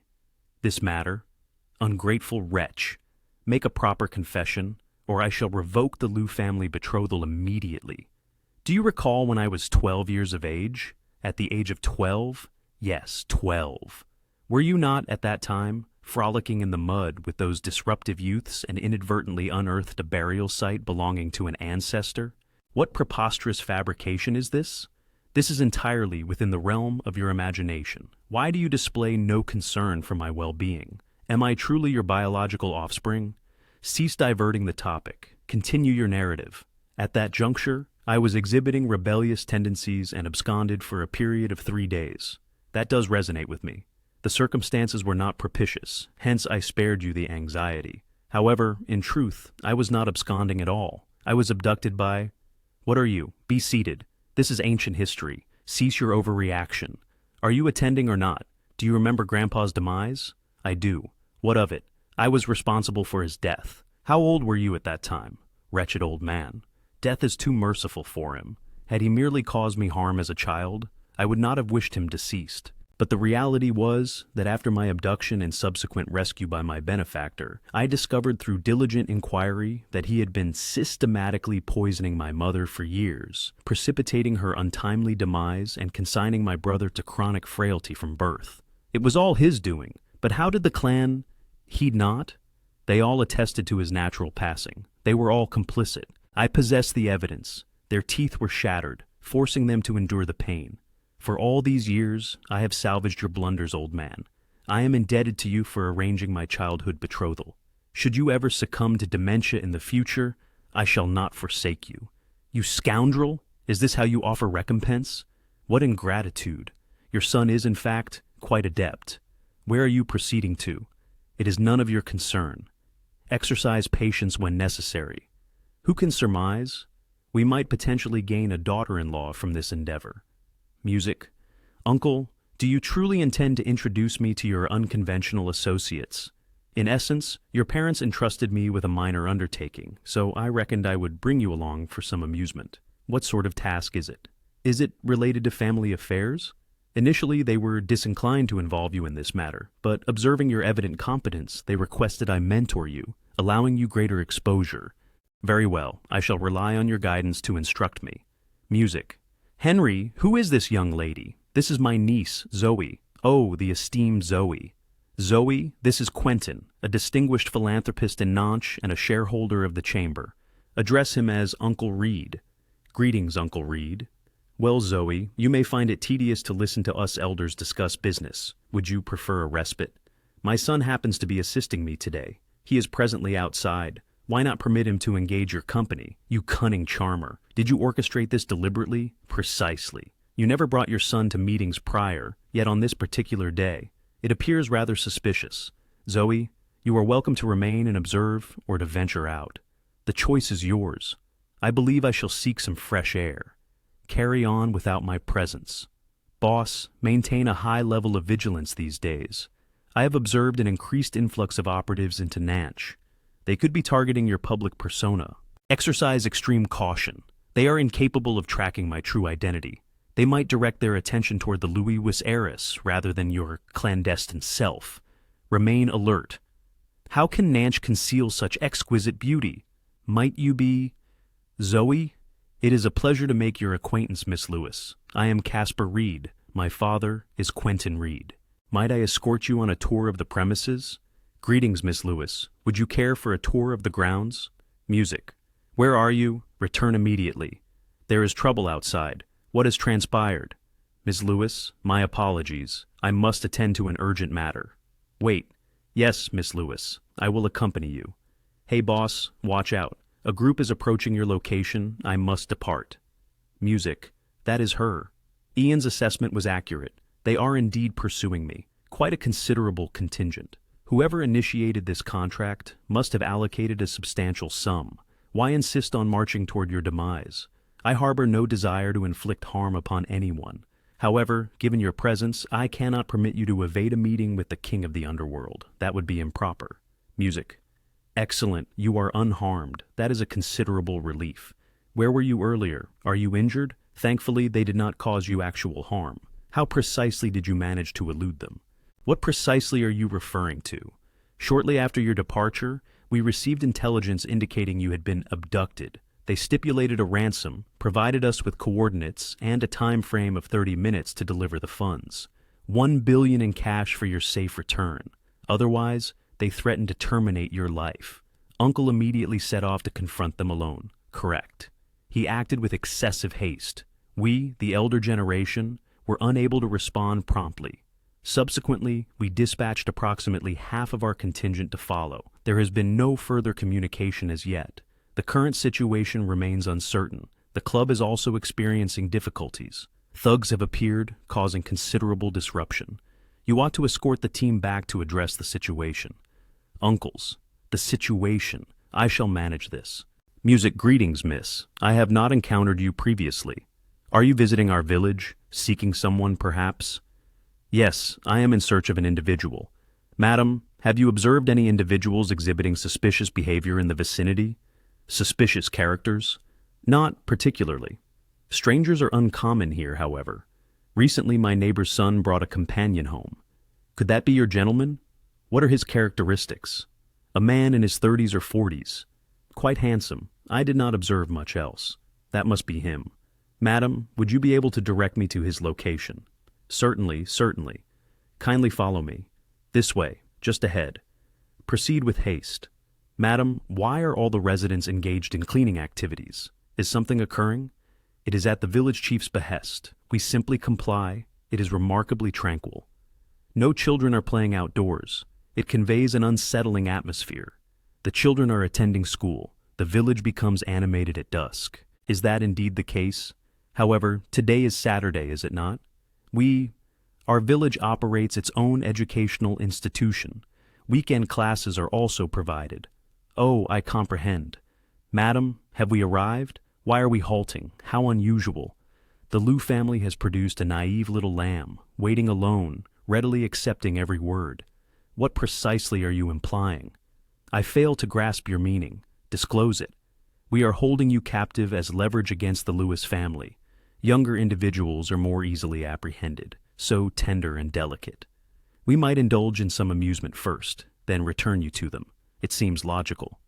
This matter? Ungrateful wretch. Make a proper confession, or I shall revoke the Liu family betrothal immediately. Do you recall when I was 12 years of age? At the age of 12? Yes, 12. Were you not, at that time, frolicking in the mud with those disruptive youths and inadvertently unearthed a burial site belonging to an ancestor? What preposterous fabrication is this? This is entirely within the realm of your imagination. Why do you display no concern for my well-being? Am I truly your biological offspring? Cease diverting the topic. Continue your narrative. At that juncture, I was exhibiting rebellious tendencies and absconded for a period of 3 days. That does resonate with me. The circumstances were not propitious, hence I spared you the anxiety. However, in truth, I was not absconding at all. I was abducted by... What are you? Be seated. This is ancient history. Cease your overreaction. Are you attending or not? Do you remember Grandpa's demise? I do. What of it? I was responsible for his death. How old were you at that time? Wretched old man. Death is too merciful for him. Had he merely caused me harm as a child, I would not have wished him deceased. But the reality was that after my abduction and subsequent rescue by my benefactor, I discovered through diligent inquiry that he had been systematically poisoning my mother for years, precipitating her untimely demise and consigning my brother to chronic frailty from birth. It was all his doing, but how did the clan heed not? They all attested to his natural passing. They were all complicit. I possessed the evidence. Their teeth were shattered, forcing them to endure the pain. For all these years, I have salvaged your blunders, old man. I am indebted to you for arranging my childhood betrothal. Should you ever succumb to dementia in the future, I shall not forsake you. You scoundrel! Is this how you offer recompense? What ingratitude! Your son is, in fact, quite adept. Where are you proceeding to? It is none of your concern. Exercise patience when necessary. Who can surmise? We might potentially gain a daughter-in-law from this endeavor. Music. Uncle, do you truly intend to introduce me to your unconventional associates? In essence, your parents entrusted me with a minor undertaking, so I reckoned I would bring you along for some amusement. What sort of task is it? Is it related to family affairs? Initially, they were disinclined to involve you in this matter, but observing your evident competence, they requested I mentor you, allowing you greater exposure. Very well, I shall rely on your guidance to instruct me. Music. Henry, who is this young lady? This is my niece, Zoe. Oh, the esteemed Zoe. Zoe, this is Quentin, a distinguished philanthropist in Nantes and a shareholder of the Chamber. Address him as Uncle Reed. Greetings, Uncle Reed. Well, Zoe, you may find it tedious to listen to us elders discuss business. Would you prefer a respite? My son happens to be assisting me today. He is presently outside. Why not permit him to engage your company, you cunning charmer? Did you orchestrate this deliberately? Precisely. You never brought your son to meetings prior, yet on this particular day. It appears rather suspicious. Zoe, you are welcome to remain and observe or to venture out. The choice is yours. I believe I shall seek some fresh air. Carry on without my presence. Boss, maintain a high level of vigilance these days. I have observed an increased influx of operatives into Nantes. They could be targeting your public persona. Exercise extreme caution. They are incapable of tracking my true identity. They might direct their attention toward the Louis heiress rather than your clandestine self. Remain alert. How can Nantes conceal such exquisite beauty? Might you be... Zoe? It is a pleasure to make your acquaintance, Miss Lewis. I am Caspar Reed. My father is Quentin Reed. Might I escort you on a tour of the premises? Greetings, Miss Lewis. Would you care for a tour of the grounds? Music. Where are you? Return immediately. There is trouble outside. What has transpired? Miss Lewis, my apologies. I must attend to an urgent matter. Wait. Yes, Miss Lewis. I will accompany you. Hey, boss, watch out. A group is approaching your location. I must depart. Music. That is her. Ian's assessment was accurate. They are indeed pursuing me. Quite a considerable contingent. Whoever initiated this contract must have allocated a substantial sum. Why insist on marching toward your demise? I harbor no desire to inflict harm upon anyone. However, given your presence, I cannot permit you to evade a meeting with the king of the underworld. That would be improper. Music. Excellent. You are unharmed. That is a considerable relief. Where were you earlier? Are you injured? Thankfully, they did not cause you actual harm. How precisely did you manage to elude them? What precisely are you referring to? Shortly after your departure, we received intelligence indicating you had been abducted. They stipulated a ransom, provided us with coordinates, and a time frame of 30 minutes to deliver the funds. $1 billion in cash for your safe return. Otherwise, they threaten to terminate your life. Uncle immediately set off to confront them alone. Correct. He acted with excessive haste. We, the elder generation, were unable to respond promptly. Subsequently, we dispatched approximately half of our contingent to follow. There has been no further communication as yet. The current situation remains uncertain. The club is also experiencing difficulties. Thugs have appeared, causing considerable disruption. You ought to escort the team back to address the situation. Uncles, the situation. I shall manage this. Music, greetings, miss. I have not encountered you previously. Are you visiting our village, seeking someone perhaps? Yes, I am in search of an individual. Madam, have you observed any individuals exhibiting suspicious behavior in the vicinity? Suspicious characters? Not particularly. Strangers are uncommon here, however. Recently, my neighbor's son brought a companion home. Could that be your gentleman? What are his characteristics? A man in his 30s or 40s. Quite handsome. I did not observe much else. That must be him. Madam, would you be able to direct me to his location? Certainly, certainly. Kindly follow me. This way, just ahead. Proceed with haste. Madam, why are all the residents engaged in cleaning activities? Is something occurring? It is at the village chief's behest. We simply comply. It is remarkably tranquil. No children are playing outdoors. It conveys an unsettling atmosphere. The children are attending school. The village becomes animated at dusk. Is that indeed the case? However, today is Saturday, is it not? Our village operates its own educational institution. Weekend classes are also provided. Oh, I comprehend. Madam, have we arrived? Why are we halting? How unusual. The Liu family has produced a naive little lamb, waiting alone, readily accepting every word. What precisely are you implying? I fail to grasp your meaning. Disclose it. We are holding you captive as leverage against the Lewis family. Younger individuals are more easily apprehended, so tender and delicate. We might indulge in some amusement first, then return you to them. It seems logical.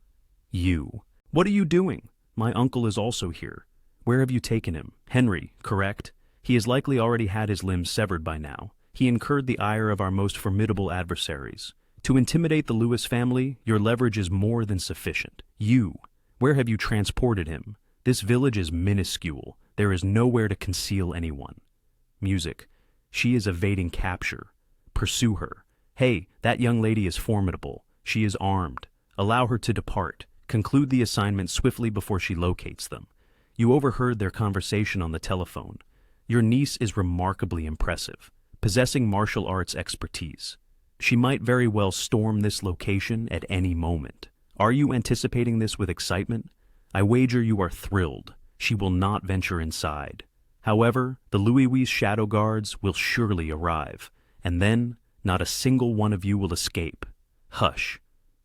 You. What are you doing? My uncle is also here. Where have you taken him? Henry, correct? He has likely already had his limbs severed by now. He incurred the ire of our most formidable adversaries. To intimidate the Lewis family, your leverage is more than sufficient. You. Where have you transported him? This village is minuscule. There is nowhere to conceal anyone. Music. She is evading capture. Pursue her. Hey, that young lady is formidable. She is armed. Allow her to depart. Conclude the assignment swiftly before she locates them. You overheard their conversation on the telephone. Your niece is remarkably impressive, possessing martial arts expertise. She might very well storm this location at any moment. Are you anticipating this with excitement? I wager you are thrilled. She will not venture inside. However, the Louis shadow guards will surely arrive, and then not a single one of you will escape. Hush,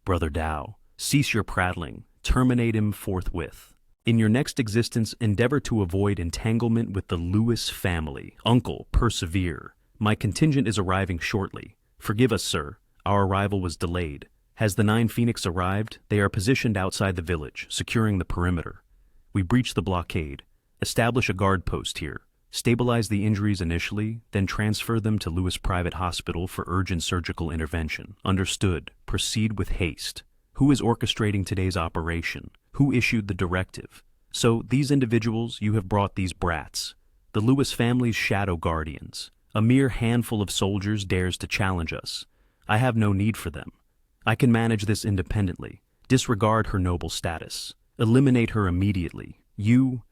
Brother Dao. Cease your prattling. Terminate him forthwith. In your next existence, endeavor to avoid entanglement with the Lewis family. Uncle, persevere. My contingent is arriving shortly. Forgive us, sir. Our arrival was delayed. Has the 9 Phoenix arrived? They are positioned outside the village, securing the perimeter. We breach the blockade. Establish a guard post here. Stabilize the injuries initially, then transfer them to Lewis Private Hospital for urgent surgical intervention. Understood. Proceed with haste. Who is orchestrating today's operation? Who issued the directive? So, these individuals, you have brought these brats. The Lewis family's shadow guardians. A mere handful of soldiers dares to challenge us. I have no need for them. I can manage this independently. Disregard her noble status. Eliminate her immediately. You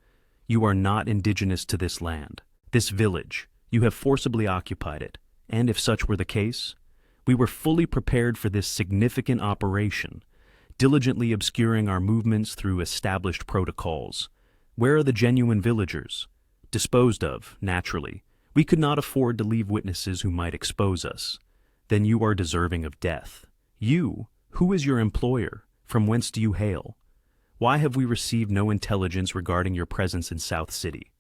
are not indigenous to this land, this village. You have forcibly occupied it. And if such were the case, we were fully prepared for this significant operation, diligently obscuring our movements through established protocols. Where are the genuine villagers? Disposed of, naturally. We could not afford to leave witnesses who might expose us. Then you are deserving of death. You? Who is your employer? From whence do you hail? Why have we received no intelligence regarding your presence in South City?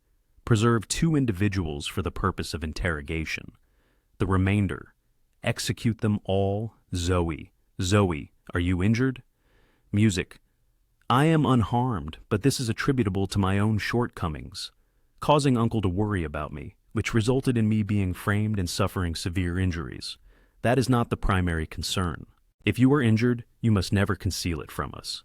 Preserve 2 individuals for the purpose of interrogation. The remainder, execute them all. Zoe. Zoe, are you injured? Music. I am unharmed, but this is attributable to my own shortcomings, causing Uncle to worry about me, which resulted in me being framed and suffering severe injuries. That is not the primary concern. If you are injured, you must never conceal it from us.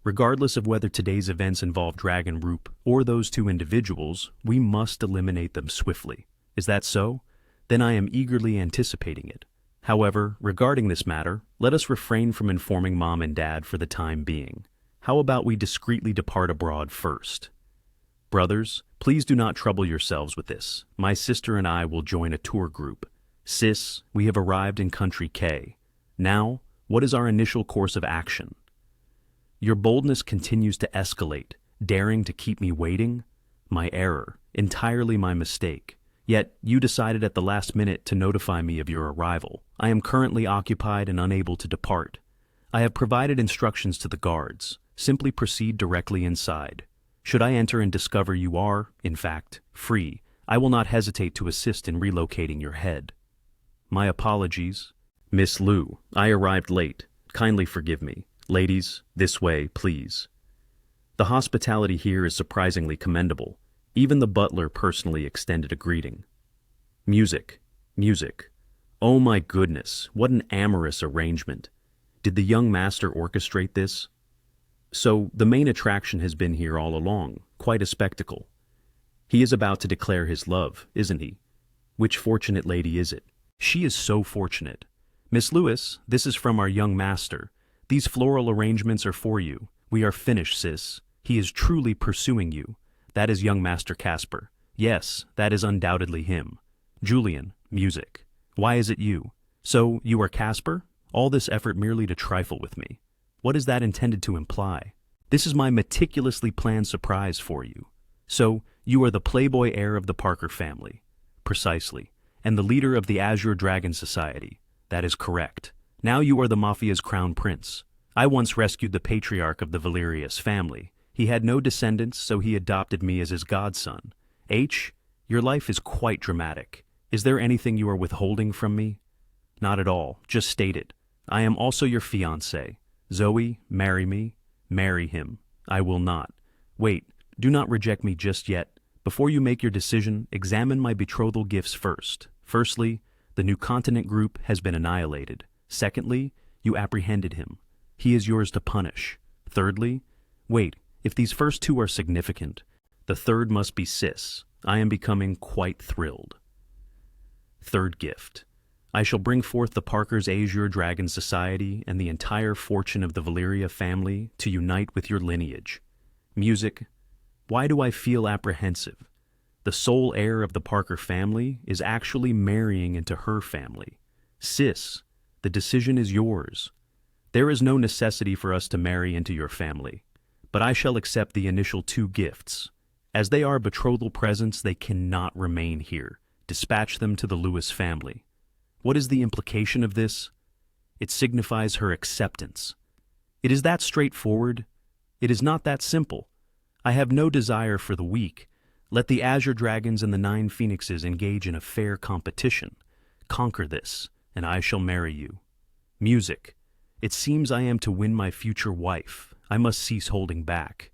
Regardless of whether today's events involve Dragon Roop or those two individuals, we must eliminate them swiftly. Is that so? Then I am eagerly anticipating it. However, regarding this matter, let us refrain from informing Mom and Dad for the time being. How about we discreetly depart abroad first? Brothers, please do not trouble yourselves with this. My sister and I will join a tour group. Sis, we have arrived in Country K. Now, what is our initial course of action? Your boldness continues to escalate, daring to keep me waiting? My error, entirely my mistake. Yet, you decided at the last minute to notify me of your arrival. I am currently occupied and unable to depart. I have provided instructions to the guards. Simply proceed directly inside. Should I enter and discover you are, in fact, free, I will not hesitate to assist in relocating your head. My apologies. Miss Liu, I arrived late. Kindly forgive me. Ladies, this way, please. The hospitality here is surprisingly commendable. Even the butler personally extended a greeting. Music, music. Oh my goodness, what an amorous arrangement. Did the young master orchestrate this? So, the main attraction has been here all along, quite a spectacle. He is about to declare his love, isn't he? Which fortunate lady is it? She is so fortunate. Miss Lewis, this is from our young master. These floral arrangements are for you. We are finished, sis. He is truly pursuing you. That is young Master Casper. Yes, that is undoubtedly him. Julian, music. Why is it you? So, you are Casper? All this effort merely to trifle with me. What is that intended to imply? This is my meticulously planned surprise for you. So, you are the playboy heir of the Parker family. Precisely. And the leader of the Azure Dragon Society. That is correct. Now you are the Mafia's crown prince. I once rescued the patriarch of the Valerius family. He had no descendants, so he adopted me as his godson. H, your life is quite dramatic. Is there anything you are withholding from me? Not at all. Just state it. I am also your fiancé. Zoe, marry me. Marry him. I will not. Wait, do not reject me just yet. Before you make your decision, examine my betrothal gifts first. Firstly, the New Continent group has been annihilated. Secondly, you apprehended him. He is yours to punish. Thirdly, wait, if these first two are significant, the third must be sis. I am becoming quite thrilled. Third gift. I shall bring forth the Parker's Azure Dragon Society and the entire fortune of the Valeria family to unite with your lineage. Music. Why do I feel apprehensive? The sole heir of the Parker family is actually marrying into her family. Sis, the decision is yours. There is no necessity for us to marry into your family, but I shall accept the initial two gifts. As they are betrothal presents, they cannot remain here. Dispatch them to the Lewis family. What is the implication of this? It signifies her acceptance. It is that straightforward. It is not that simple. I have no desire for the weak. Let the Azure Dragons and the 9 Phoenixes engage in a fair competition. Conquer this, and I shall marry you. Music. It seems I am to win my future wife. I must cease holding back.